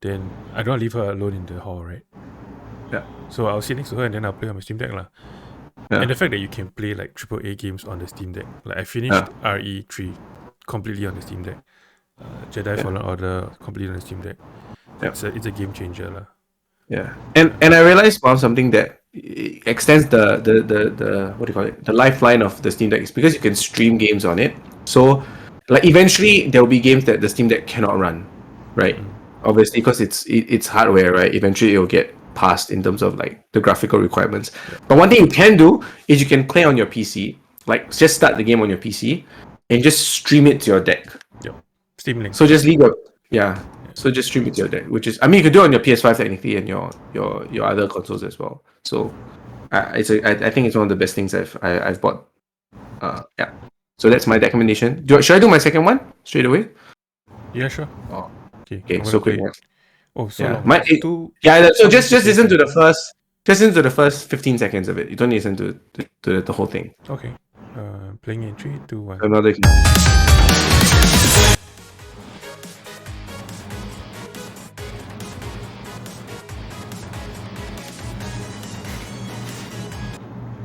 then I don't leave her alone in the hall, right? Yeah. So I'll sit next to her and then I'll play on my Steam Deck lah. Yeah. And the fact that you can play like AAA games on the Steam Deck, like I finished RE3 completely on the Steam Deck, Jedi Fallen Order completely on the Steam Deck. It's a game changer lah. Yeah, and I realized something that extends the what do you call it, the lifeline of the Steam Deck, is because you can stream games on it. So like eventually there will be games that the Steam Deck cannot run, right? Obviously, because it's hardware, right? Eventually it will get past in terms of like the graphical requirements. But one thing you can do is you can play on your PC, like just start the game on your PC and just stream it to your deck. Yep. Steam Link. So just leave so just stream it to your deck, which is, I mean, you could do it on your PS5 technically and your other consoles as well. So I think it's one of the best things I've bought. Yeah. So that's my recommendation. Should I do my second one straight away? Yeah, sure. Oh. Okay. So quick one. Oh, so yeah. long. So just listen to the first 15 seconds of it. You don't listen to the whole thing. Okay. Playing in 3, 2, 1. Another.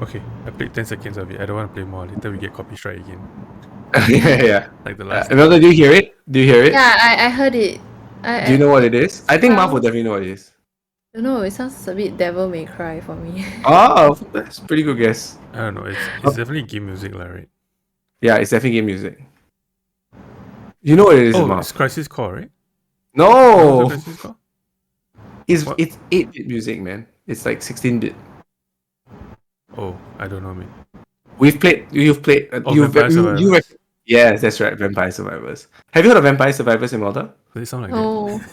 Okay, I played 10 seconds of it. I don't want to play more. Later we get copy strike again. Yeah. Like the last. Imelda, do you hear it? Yeah, I heard it. Do you know what it is? I think Marv will definitely know what it is. I don't know, it sounds a bit Devil May Cry for me. Oh, that's a pretty good guess. I don't know. It's definitely game music, right? Yeah, it's definitely game music. You know what it is, Marv? It's Crisis Core, right? No! Crisis Core? It's 8-bit music, man. It's like 16-bit. Oh, I don't know, man. You've played. Vampire Survivors. Yes, that's right. Vampire Survivors. Have you heard of Vampire Survivors, Imelda? Does it sound like Oh. that?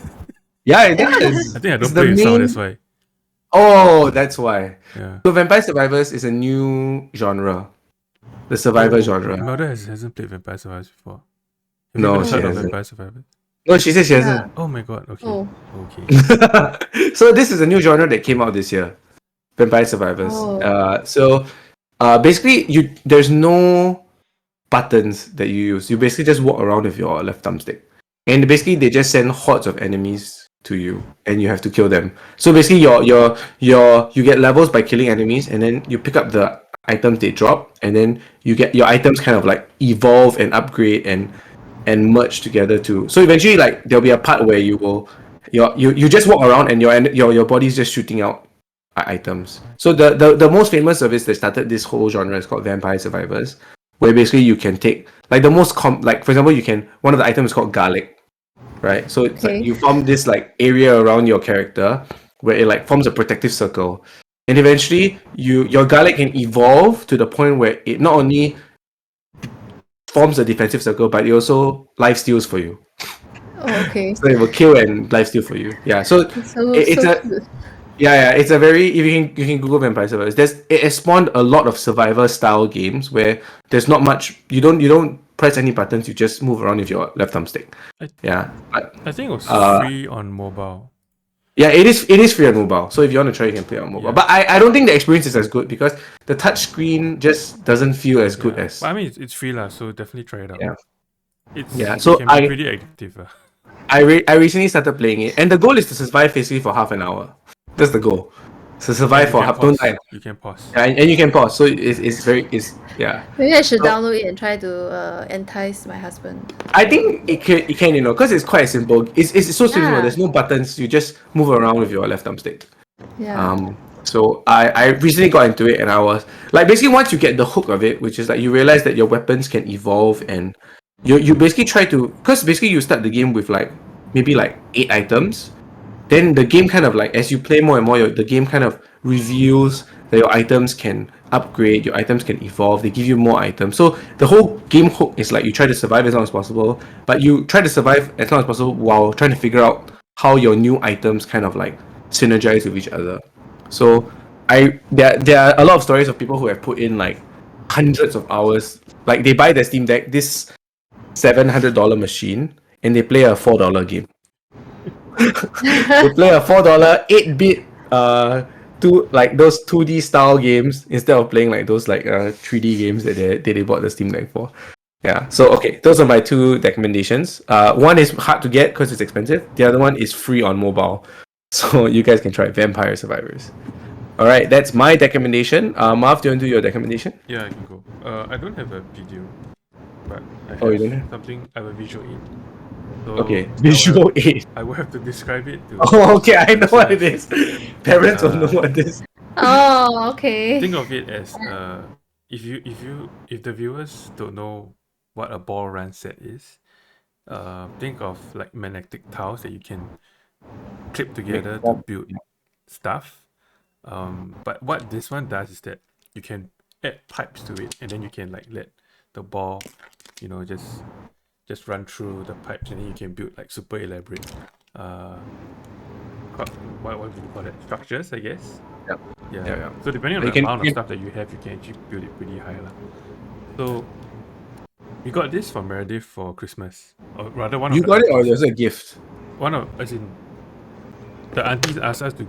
Yeah, it does. I think I don't play with sound, that's why. Oh, that's why. Yeah. So Vampire Survivors is a new genre. The survivor genre. Imelda hasn't played Vampire Survivors before. No, she hasn't. Vampire Survivors? No, she says she hasn't. Oh my god, okay. Oh. Okay. So this is a new genre that came out this year. Vampire Survivors. Oh. Basically, there's no buttons that you use. You basically just walk around with your left thumbstick, and basically they just send hordes of enemies to you, and you have to kill them. So basically, you get levels by killing enemies, and then you pick up the items they drop, and then you get your items kind of like evolve and upgrade and merge together too. So eventually, like there'll be a part where you just walk around and your body's just shooting out items. So the most famous service that started this whole genre is called Vampire Survivors, where basically you can take like the most like for example, one of the items is called garlic, right? So it's like Okay. you form this like area around your character where it like forms a protective circle, and eventually your garlic can evolve to the point where it not only forms a defensive circle, but it also life steals for you. Oh, okay. So it will kill and life steal for you. Yeah. So So it's so a cute. yeah, it's a very if you can Google Vampire Survivors. It has spawned a lot of survivor style games where there's not much you don't press any buttons, you just move around with your left thumbstick. I, Yeah. But I think it was Uh, free on mobile. yeah, it is free on mobile. So if you want to try you can play on mobile. Yeah. But I don't think the experience is as good because the touch screen just doesn't feel as good Yeah. as But I mean, it's free lah, so definitely try it out. Yeah. It's Yeah, it so can be pretty addictive. I recently started playing it, and the goal is to survive basically for half an hour. That's the goal. So survive for half. Don't die. You can pause. Yeah, and you can pause. So it's yeah. Maybe I should So- download it and try to entice my husband. I think it can because it's quite simple. It's so simple. Yeah. There's no buttons. You just move around with your left thumbstick. Yeah. So I recently got into it, and I was like, basically once you get the hook of it, which is like you realize that your weapons can evolve, and you basically try to, because basically you start the game with like maybe like 8 items, then the game kind of like as you play more and more, the game kind of reveals that your items can upgrade, your items can evolve, they give you more items. So the whole game hook is like you try to survive as long as possible, but you try to survive as long as possible while trying to figure out how your new items kind of like synergize with each other. So there are a lot of stories of people who have put in like hundreds of hours. Like they buy their Steam Deck, this $700 machine, and they play a $4 game. They play a $4 8-bit like those 2D style games instead of playing like those like 3D games that they bought the Steam Deck for. Yeah. So okay, those are my 2 recommendations. One is hard to get because it's expensive. The other one is free on mobile. So you guys can try Vampire Survivors. All right, that's my recommendation. Marv, do you want to do your recommendation? Yeah, I can go. I don't have a video, but I have Oh, you don't have? something. I have a visual aid. So Okay, I will visual have- aid. I will have to describe it to. Oh, okay, I know what it is. Parents will know what it is. Oh, okay. Think of it as if the viewers don't know what a ball run set is, think of like magnetic tiles that you can clip together to build stuff. But what this one does is that you can add pipes to it, and then you can like let the ball, just run through the pipes, and then you can build like super elaborate, what do you call it? Structures, I guess. Yep. Yeah. Yeah. So depending on You the can- amount of you- stuff that you have, you can actually build it pretty high, lah. So we got this from Meredith for Christmas, or rather one of You the got it, or aunties- there's a gift? as in the aunties asked us to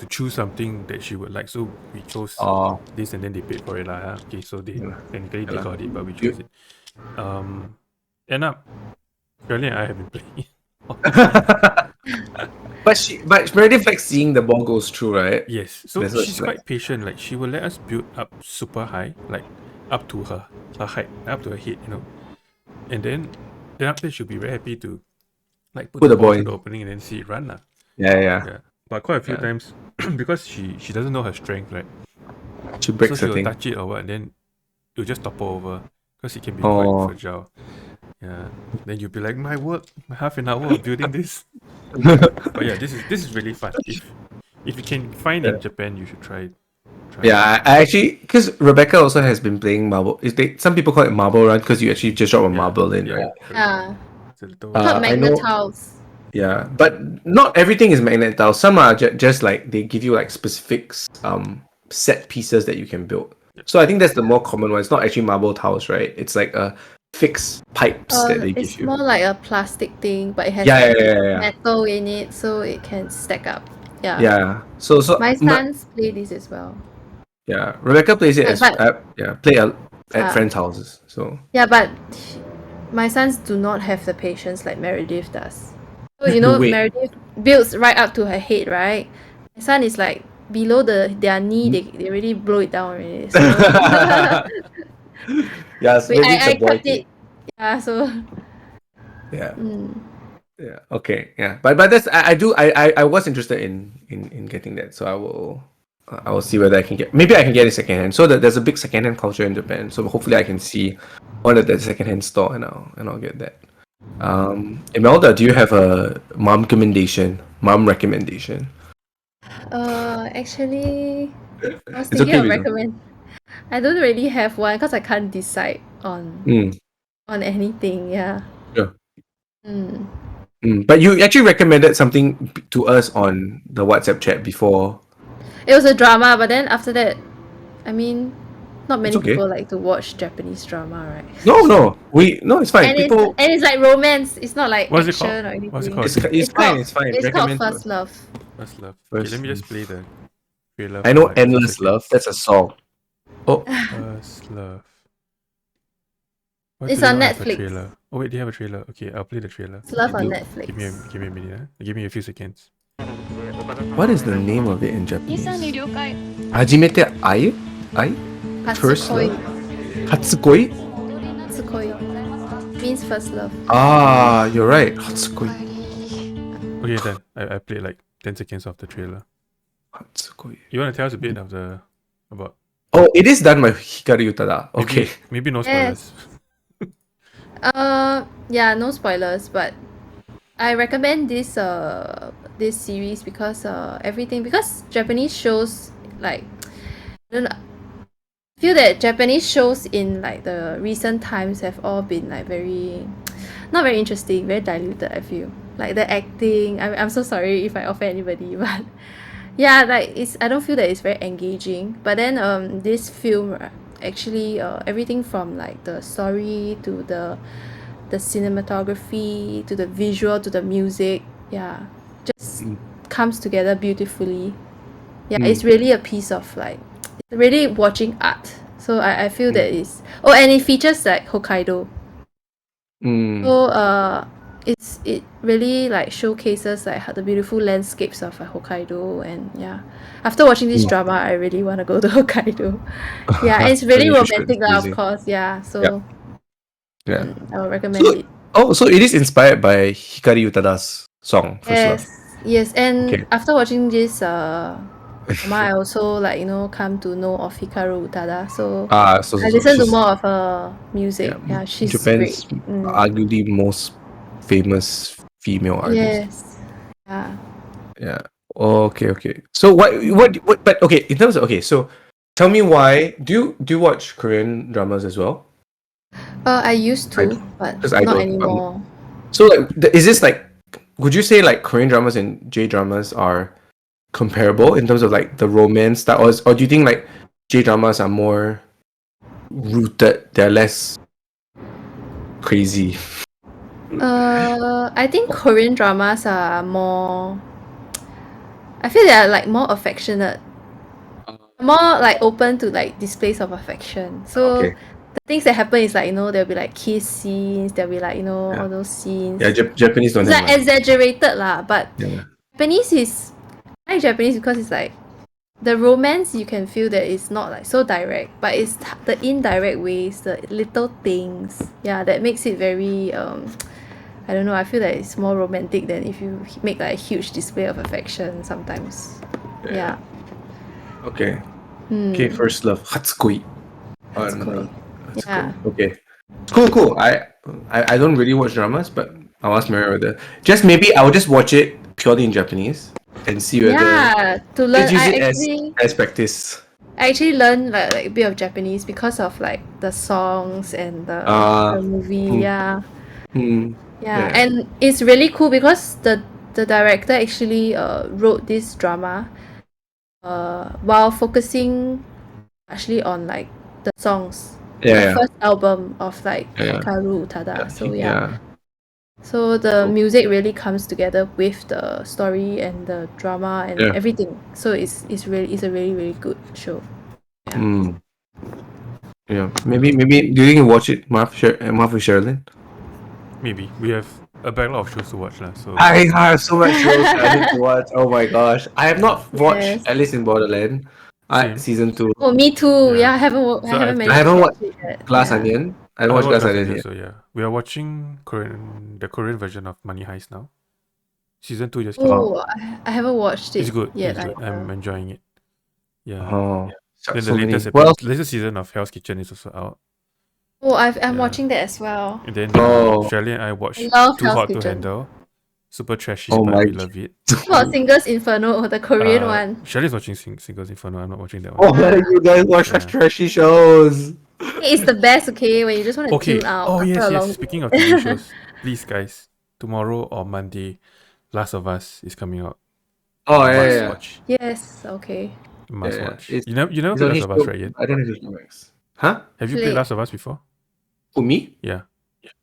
choose something that she would like, so we chose Oh, this, and then they paid for it lah. Okay, so they Yeah. technically they Yeah lah. got it, but we chose it. End up, Shirley and I have been playing. but Meredith likes seeing the ball goes through, right? Yes, so That's what she's she quite likes. patient. Like she will let us build up super high, like up to her height, up to her head, and then after she'll be very happy to like put the ball in. to the opening and then see it run lah. Yeah. Yeah, but quite a few Yeah. times because she doesn't know her strength, right? She So breaks she the will thing. touch it or what, and then it'll just topple over because it can be Oh. quite fragile. Yeah, then you'll be like, my half an hour of building this. But yeah, this is really fun. If you can find in Japan, you should try. Yeah, I actually, because Rebecca also has been playing marble. Some people call it marble run because you actually just drop a marble in, right? correct. Yeah. It's a little. Not I magnet know- tiles. Yeah, but not everything is magnet tiles. Some are just like they give you like specific set pieces that you can build. So I think that's the more common one. It's not actually marble tiles, right? It's like a fixed pipes that they It's give you. more like a plastic thing, but it has Yeah, like yeah. metal in it, so it can stack up Yeah. Yeah. So My sons play this as well. yeah, Rebecca plays it as But at uh, friends' houses. So yeah, but my sons do not have the patience like Meredith does. So you know, wait. Meredith builds right up to her head, right? My son is like below their knee. They already blow it down already. So Yeah, so wait, maybe it's a I boy cut thing. it. Yeah. So Yeah. mm, Yeah. Okay. Yeah. But that's I was interested in getting that. So I will see whether I can get, maybe I can get it secondhand. So that there's a big secondhand culture in Japan. So hopefully I can see one at that secondhand store and I'll get that. Imelda, do you have a mom recommendation? actually, I was It's thinking okay of if you don't. recommend. I don't really have one because I can't decide Mm, on anything. Yeah. sure. Mm. But you actually recommended something to us on the WhatsApp chat before. It was a drama, but then after that, I mean, not It's many okay. people like to watch Japanese drama, right? No, it's fine. And People, it's like romance. It's not like What's it called? action or What's it anything. called it's again? it's fine. It's fine. It's called Recommend to us First Love. First Love. Okay, let first. me just play the trailer I for know like a few "Endless Love." seconds. That's a song. Oh, First Love. Why do It's they on not have a Netflix. trailer? Oh wait, they have a trailer. Okay, I'll play the trailer. It's Love they on do. Give me a Netflix. minute. Give me a few seconds. What is the name of it in Japanese? 了解 Hajimete ai? Ai? First Hatsukoi. love? Hatsukoi? Hatsukoi means first love. Ah, you're right. Hatsukoi. Okay, then I played like 10 seconds of the trailer. Hatsukoi. You want to tell us a bit of about Oh, it is done by Hikaru Utada. maybe, Okay. maybe no Yes. spoilers. Yeah, no spoilers, but I recommend this series because because Japanese shows like I don't know, I feel that Japanese shows in like the recent times have all been like very not very interesting, very diluted. I feel like the acting. I'm so sorry if I offend anybody, but yeah, like I don't feel that it's very engaging. But then this film actually everything from like the story to the cinematography to the visual to the music, yeah, just Mm. comes together beautifully. Yeah, Mm. it's really a piece of like really watching art. So I feel Mm. that is and it features like Hokkaido. Mm. So it really like showcases like the beautiful landscapes of Hokkaido, and yeah. After watching this Mm. drama, I really want to go to Hokkaido. Yeah, and it's Then really you should. romantic It's lah, of easy. course. Yeah, so Yeah. I will recommend it. So it is inspired by Hikari Utada's song, First Love. Yes, and Okay. after watching this drama, I also like come to know of Hikaru Utada. So So I listen to she's more of her music. yeah, Yeah, she's great. Japan's Mm. arguably most famous female artist. Yes. Yeah. Yeah. Okay. So what? But okay, in terms of so tell me why do you watch Korean dramas as well? I used I to, but because I not don't. anymore. So like, is this like? Would you say like Korean dramas and J dramas are comparable in terms of like the romance style, or do you think like J dramas are more rooted? They're less crazy. I think Korean dramas are more. I feel they are like more affectionate, more like open to like displays of affection. So Okay. the things that happen is like there'll be like kiss scenes, there'll be like Yeah. all those scenes. Yeah, Japanese don't It's have like much. exaggerated lah, but Yeah. Japanese is I like Japanese because it's like the romance you can feel that it's not like so direct, but it's the indirect ways, the little things, yeah, that makes it very I don't know. I feel that it's more romantic than if you make like a huge display of affection sometimes. Yeah. Okay. Hmm. Okay. First Love. Hatsukoi. Hatsukoi. Hatsukoi. Yeah. Okay. Cool. I don't really watch dramas, but I'll ask Mary whether maybe I'll just watch it purely in Japanese and see whether Yeah. To learn, let's use it actually as practice. I actually learned like a bit of Japanese because of like the songs and the movie. Yeah. Hmm. Yeah, Yeah. and it's really cool because the director actually wrote this drama while focusing actually on like the songs. The Yeah. first album of like Yeah. Hikaru Utada. So yeah. Yeah. So the Cool. music really comes together with the story and the drama and Yeah. everything. So it's a really good show. Yeah. Mm. Yeah. Maybe. Do you think you watch it, Marv with Sherilyn? Maybe we have a backlog of shows to watch lah. So I have so much shows I need to watch. Oh my gosh, I have not watched Yes. Alice in Borderland. Same. Season 2. Oh, me too. Yeah. Yeah, I haven't So I haven't have to- I managed haven't to watched watch it yet. Glass Yeah. Onion. I I haven't watched watched Glass Onion yet. So yeah, we are watching the Korean version of Money Heist now. Season 2 just came out. Oh, I haven't watched it It's good. yet. It's good. I'm enjoying it. Yeah. Oh, Then so the many. latest Well, latest season of Hell's Kitchen is also out. Oh, I'm Yeah. watching that as well. And then Oh. Shirley and I watched I love Too Hell's Hot to Kitchen. Handle. Super trashy, Oh but my we love it. About Singles Inferno, the Korean one. Shirley's watching Singles Inferno. I'm not watching that one. Oh, you guys watch such Yeah. trashy shows. It's the best, okay? When you just want to Okay. tune out Oh after yes, a long yes. Speaking of TV shows, please guys, tomorrow or Monday, Last of Us is coming out. Oh Must yeah. watch. Yes, okay. Must Yeah, watch. it's- You never It's played on Last of Us, HBO. right? Yet? I don't have HBO Max. Huh? Have you Play. played Last of Us before? Who, me? Yeah.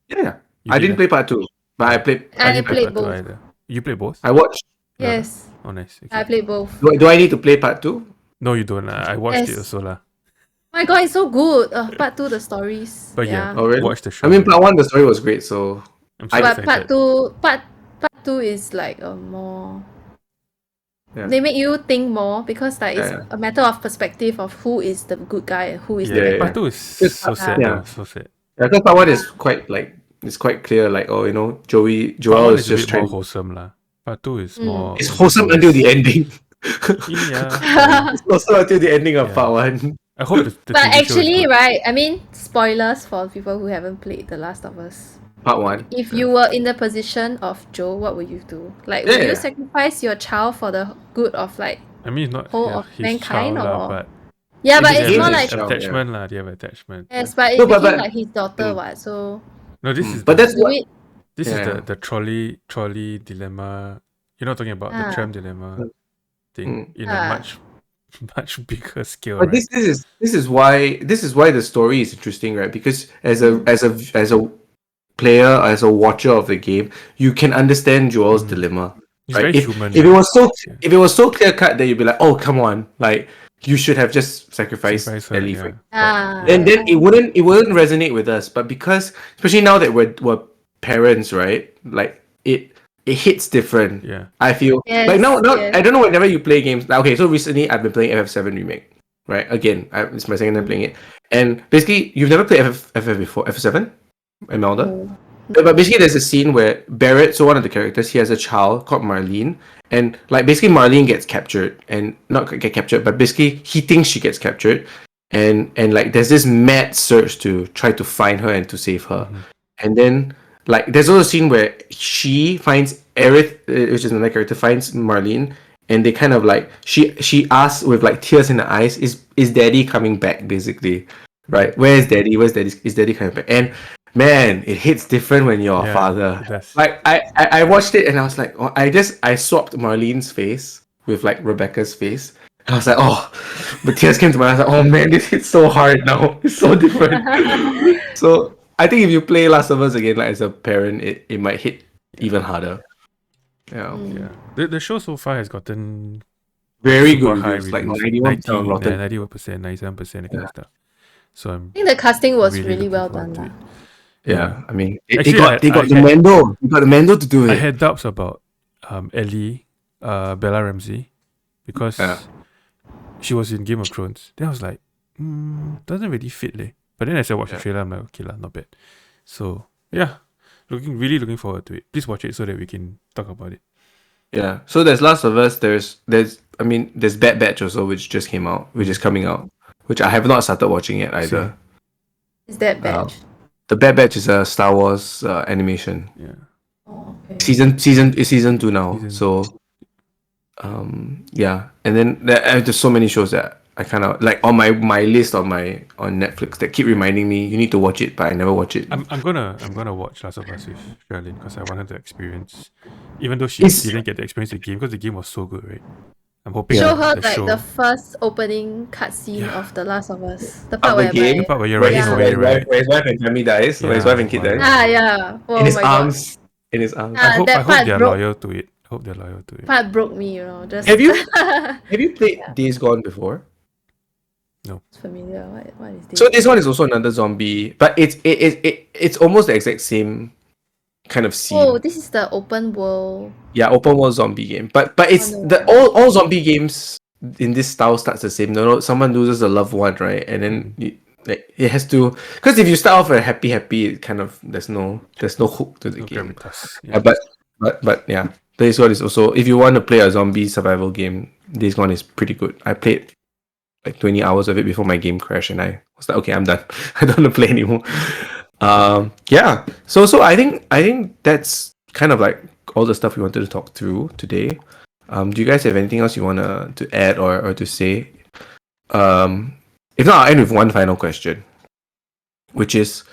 Yeah. You I did, didn't play part 2, but I played. I didn't play played part two both. either. You played both? I watched. Yes, Oh nice. Okay. I played both. Do I need to play part 2? No, you don't. I watched it Yes. also lah. Oh my god, it's so good. Part 2, the stories. But yeah, Oh really? watch the show. I mean, part 1 the story was great, so I'm so But excited. part 2 is like a more. Yeah. They make you think more because like it's Yeah. a matter of perspective of who is the good guy and who is Yeah, the Yeah, bad part guy. two is It's- so sad. yeah. though, so sad. yeah, because part 1 is quite like it's quite clear, like Joel Part one is is a just bit more trying. wholesome lah. Part two is Mm. more. It's wholesome until the ending. Yeah. It's wholesome until the ending of Yeah. part 1. I hope the But TV show is actually, good. right? I mean, spoilers for people who haven't played The Last of Us. Part 1. If you were in the position of Joe, what would you do? Like, would Yeah. you sacrifice your child for the good of like? I mean, it's not Whole yeah, of his mankind, child lah, or- but Yeah, but It it's is more his like child. attachment lah. They have attachment. yes, but it No, became but- like his daughter, Mm. what? So No, this is But the, that's do what. it. this Yeah. is the trolley dilemma. You're not talking about the Ah. tram dilemma thing in a Ah. much bigger scale, But right? this is why the story is interesting, right? Because as a player, as a watcher of the game, you can understand Joel's Mm. dilemma. It's Right? very human. If Yeah. it was so clear cut that you'd be like, oh come on, like you should have just sacrificed Sacrifice her, Ellie. yeah. Ah. And then it wouldn't resonate with us. But because especially now that we're parents, right? Like it hits different. Yeah. I feel Yes, like now yes. I don't know whenever you play games. Like, okay, so recently I've been playing FF7 remake, right? Again, it's my second time playing it, and basically you've never played FF before, FF7, Imelda. Oh. But basically, there's a scene where Barrett, so one of the characters, he has a child called Marlene, and like basically Marlene gets captured, and not get captured, but basically he thinks she gets captured, and like there's this mad search to try to find her and to save her, and then like there's also a scene where she finds Aerith, which is another character, finds Marlene, and they kind of like she asks with like tears in her eyes, is Daddy coming back? Basically, right? Where's Daddy? Is Daddy coming back? And man, it hits different when you're a Yeah, father. it does. Like I watched it and I was like, oh, I swapped Marlene's face with like Rebecca's face. And I was like, oh, but tears came to my eyes. I was like, oh man, this hits so hard now. It's so different. So I think if you play Last of Us again, like as a parent, it might hit even harder. Yeah, Yeah. The show so far has gotten very super good high reviews, like reviews. 91% on Rotten. 91%, 97%, that kind of stuff. So I'm I think the casting was Really really looking well forward done. to lah. Yeah, I mean, they Actually, got I the had- Mando. You got the Mando to do I it. had doubts about Ellie, Bella Ramsey, because Yeah. she was in Game of Thrones. Then I was like, doesn't really fit leh. But then as I watched the Yeah. trailer, I'm like, okay lah, not bad. So yeah, really looking forward to it. Please watch it so that we can talk about it. Yeah. So there's Last of Us. There's Bad Batch also, which just came out, which is coming out, which I have not started watching yet either. Is that bad? The Bad Batch is a Star Wars animation. Yeah. Oh, okay. Season 2 now. Season- So yeah. And then there's so many shows that I kind of like on my list on Netflix that keep reminding me you need to watch it, but I never watch it. I'm gonna watch Last of Us with Charlene because I wanted to experience, even though she It's- didn't get to experience the game because the game was so good, right? I'm hoping Show that her the like show, the first opening cutscene Yeah. of The Last of Us. The Of part the where game? the part where you're Where running Yeah. away, right? where his wife and family dies, where his Yeah, wife and kid wow. dies. Ah, yeah. Oh In his my god. arms. in his arms. I hope that part they're broke loyal to it. Hope they're loyal to it. part broke me, you know. Just Have you played Days Gone before? It's familiar. What is this? So this one is also another zombie, but it's almost the exact same kind of scene. Oh, this is the open world. Yeah, open world zombie game. But it's no. the all zombie games in this style starts the same. No, someone loses a loved one, right? And then it has to, because if you start off with happy, it kind of there's no hook to the No game. gravitas. Yeah, but yeah, Days Gone is also, if you want to play a zombie survival game, Days Gone is pretty good. I played like 20 hours of it before my game crashed, and I was like, okay, I'm done. I don't want to play anymore. Yeah. So I think that's kind of like all the stuff we wanted to talk through today. Do you guys have anything else you want to add or to say? If not, I'll end with one final question, which is,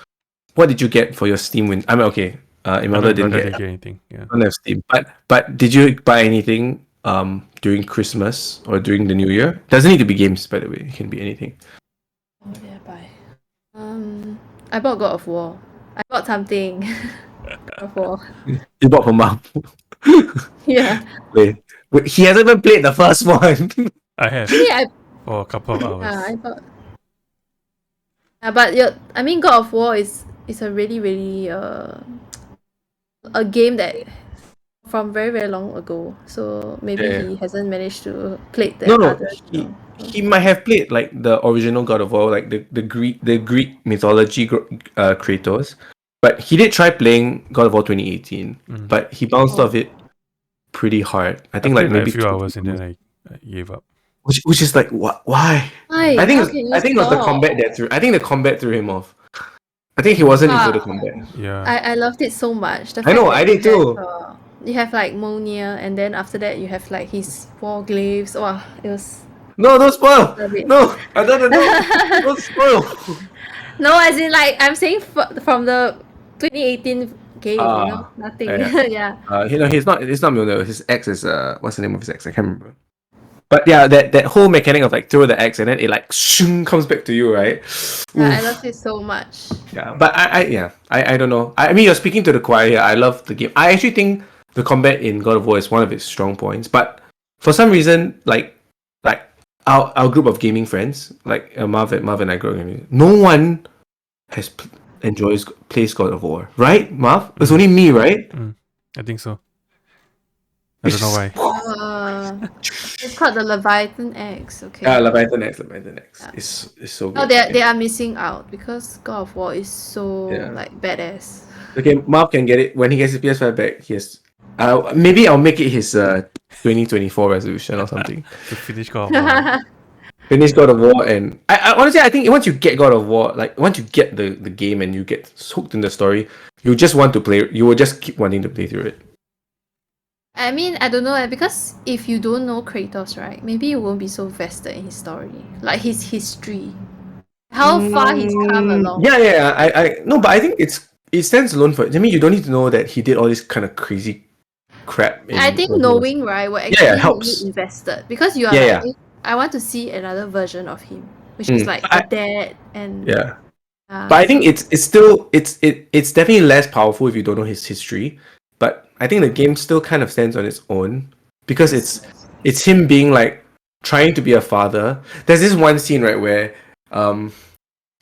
what did you get for your Steam win? I mean, okay, Imelda didn't get anything. Yeah. don't have Steam, but did you buy anything during Christmas or during the New Year? Doesn't need to be games, by the way. It can be anything. What did I buy? I bought God of War. I bought something. God of War. You bought for mom. Yeah. Wait, he hasn't even played the first one. I have Yeah, for a couple of hours. I bought. But I mean, God of War is a really a game that from very very long ago. So maybe Yeah. he hasn't managed to play the No, other. he might have played like the original God of War, like the Greek mythology Kratos, but he did try playing God of War 2018, but he bounced off it pretty hard. I think like played maybe a few hours and then I gave up. which is like what? Why? Why? I think How can you it was the stop? combat that threw. I think the combat threw him off. I think he wasn't into the combat. Yeah. I loved it so much. The I know, fact I that did too. You have like Mjolnir, and then after that you have like his war glaives. Wow, it was. No, don't spoil. Love it. No, I don't know. Don't spoil. No, as in like I'm saying from the 2018 game, nothing. Yeah. Yeah. He's not. It's not Mjolnir. His ex is what's the name of his ex? I can't remember. But yeah, that whole mechanic of like throw the axe and then it like shung, comes back to you, right? Yeah, I Oof. loved it so much. Yeah, but I don't know. I mean, you're speaking to the choir here. I love the game. I actually think the combat in God of War is one of its strong points. But for some reason, like our group of gaming friends, like Marv and I grew up, no one plays God of War, right? Marv, it's only me, right? I think so. I don't know why. It's called the Leviathan X. Okay. Leviathan X. Yeah. It's so good. Oh, they are missing out because God of War is so Yeah. like badass. Okay, Marv can get it when he gets his PS5 back. He has. Maybe I'll make it his 2024 resolution or something. To finish God of War. Finish God of War, and I honestly I think once you get God of War, like once you get the game and you get hooked in the story, you just want to play. You will just keep wanting to play through it. I mean, I don't know, because if you don't know Kratos, right, maybe you won't be so vested in his story, like his history, how far he's come along. Yeah. I no, but I think it stands alone for. I mean, you don't need to know that he did all this kind of crazy crap. I think God of War. knowing, right, will actually make helps. you invested, because you are Yeah, like, I want to see another version of him, which is like a dad and yeah. But I think it's definitely less powerful if you don't know his history. But I think the game still kind of stands on its own because it's him being like trying to be a father. There's this one scene, right, where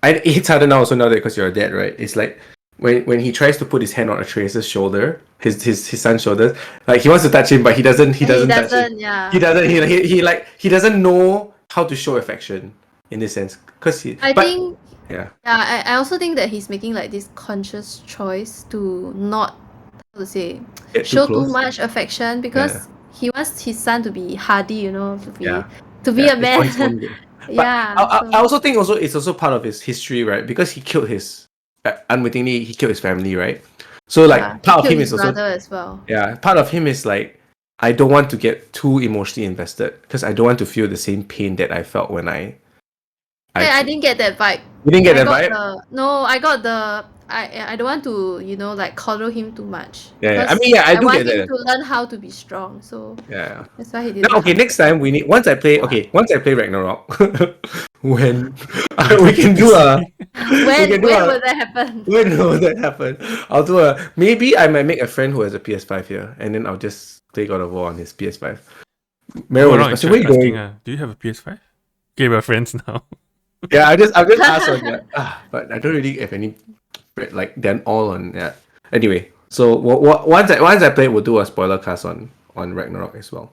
it hits harder now also now that because you're a dad, right? It's like when he tries to put his hand on Atreus' shoulder, his son's shoulder, like he wants to touch him, but he doesn't touch him. Yeah. He doesn't. He doesn't know how to show affection in this sense because I also think that he's making like this conscious choice to not, how to say, show too much affection because he wants his son to be hardy, to be a man. Yeah. I also think it's also part of his history, right? Because he killed unwittingly he killed his family, right? So like part of him is also as well. Yeah, part of him is like, I don't want to get too emotionally invested because I don't want to feel the same pain that I felt when I didn't get that vibe. You didn't get that vibe? No, I got the I don't want to, like coddle him too much. Yeah, I Because mean, yeah, I I do want get him that. to learn how to be strong. So Yeah. that's why he No, didn't okay. come. Next time we need once I play Ragnarok, when Will you we have can do a PC? we can do When a will that happen? when will that happen? I'll do a maybe I might make a friend who has a PS5 here, and then I'll just play God of War on his PS5. Mary Go will around just in ask, "Where chat you asking, going?" do you have a PS5? Okay, we're friends now. Yeah, I've just asked on that. But I don't really have any like they're all on yeah. Anyway, so once I play, we'll do a spoiler cast on Ragnarok as well.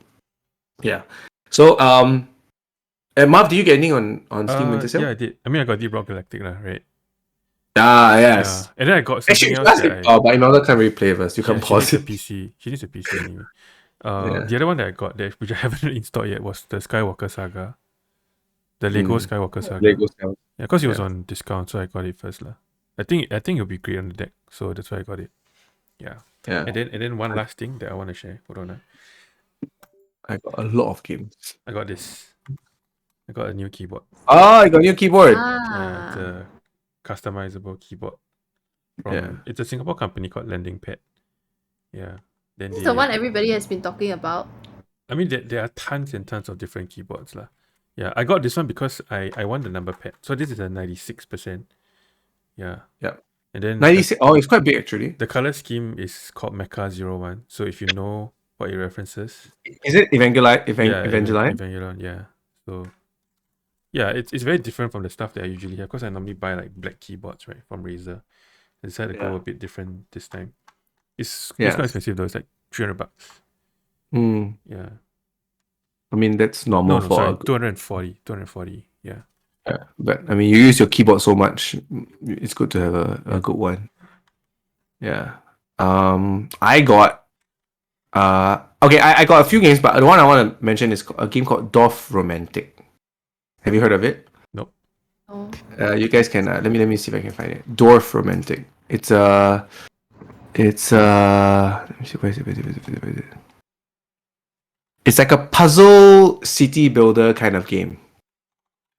Yeah. So and Marv, do you get anything on Steam Winter Sale? Yeah, I did. I mean, I got Deep Rock Galactic, lah, right? Ah, Yeah, yes. and then I got something Actually, else that I. but Imelda can't really play with us. You Yeah, can she needs pause a it. PC. She needs a PC anyway. Yeah. The other one that I got, which I haven't installed yet, was the Skywalker Saga, the Lego Skywalker Saga. Lego Scout. Yeah, because it was Yeah. on discount, so I got it first, lah. I think it'll be great on the deck, so that's why I got it. Yeah. Yeah. And then one last thing that I want to share. Hold on. I got a lot of games. I got this. I got a new keyboard. Oh, I got a new keyboard. Yeah, it's a customizable keyboard. It's a Singapore company called Landing Pad. Yeah. Then This is the one everybody has been talking about. I mean, there are tons and tons of different keyboards, lah. Yeah, I got this one because I want the number pad. So this is a 96%. Yeah. Yeah. And then 96. Oh, it's quite big actually. the color scheme is called Mecha 01. So if you know what it references. Is it Evangeline? Yeah, Evangeline? Evangelion, yeah. So yeah, it's very different from the stuff that I usually have because I normally buy like black keyboards, right, from Razer. I decided to go a bit different this time. It's quite expensive though. It's like $300. Yeah. I mean, that's normal No, for sorry, 240. Yeah. but I mean, you use your keyboard so much, it's good to have a good one. Yeah. I got okay, I got a few games, but the one I want to mention is a game called Dorf Romantic. Have you heard of it? Nope. Oh. You guys can let me see if I can find it. Dorf Romantic. It's let me see, where is it? It's like a puzzle city builder kind of game.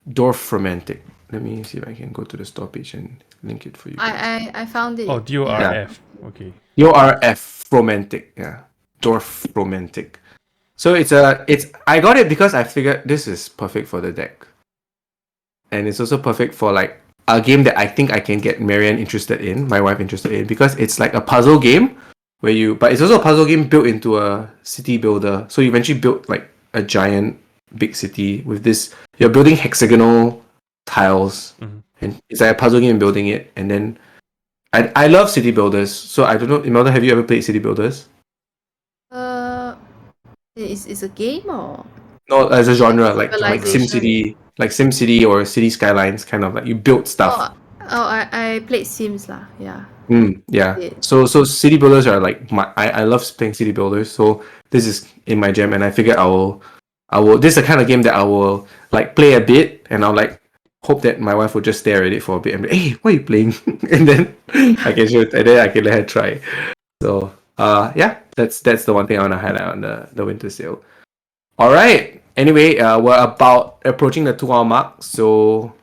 Dorf Romantic. Let me see if I can go to the store page and link it for you. I found it. Oh, DORF. Okay. DORF Romantic. Yeah. Dorf Romantic. So I got it because I figured this is perfect for the deck. And it's also perfect for like a game that I think I can get Marianne interested in, my wife interested in, because it's like a puzzle game but it's also a puzzle game built into a city builder. So you eventually build like a giant big city with this. You're building hexagonal tiles, and it's like a puzzle game building it. And then I love city builders. So I don't know, Imelda, have you ever played city builders? Is a game or? No, as a genre, like Civilization. SimCity or City Skylines, kind of like you build stuff. I played Sims lah. Yeah. Yeah. Yeah. So city builders are like I love playing city builders. So this is in my jam, and I figured I will. This is the kind of game that I will like play a bit, and I'll like hope that my wife will just stare at it for a bit and be, hey, what are you playing? And then I can let her try. So yeah, that's the one thing I want to highlight on the winter sale. All right. Anyway, we're about approaching the 2 hour mark. So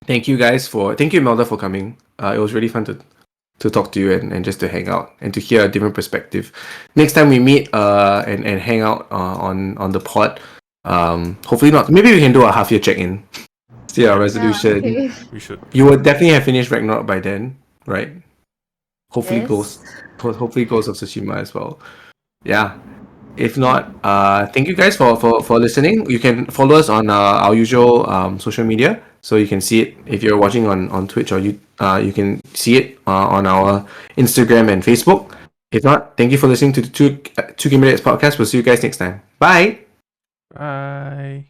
thank you, Imelda, for coming. It was really fun to talk to you and just to hang out and to hear a different perspective. Next time we meet and hang out on the pod, hopefully not. Maybe we can do a half year check-in. See our resolution. Okay. We should. You will definitely have finished Ragnarok by then, right? Hopefully Yes. Ghost of Tsushima as well. Yeah. If not, thank you guys for listening. You can follow us on our usual social media, so you can see it if you're watching on Twitch, or you can see it on our Instagram and Facebook. If not, thank you for listening to the Two Gamer Dads podcast. We'll see you guys next time. Bye. Bye.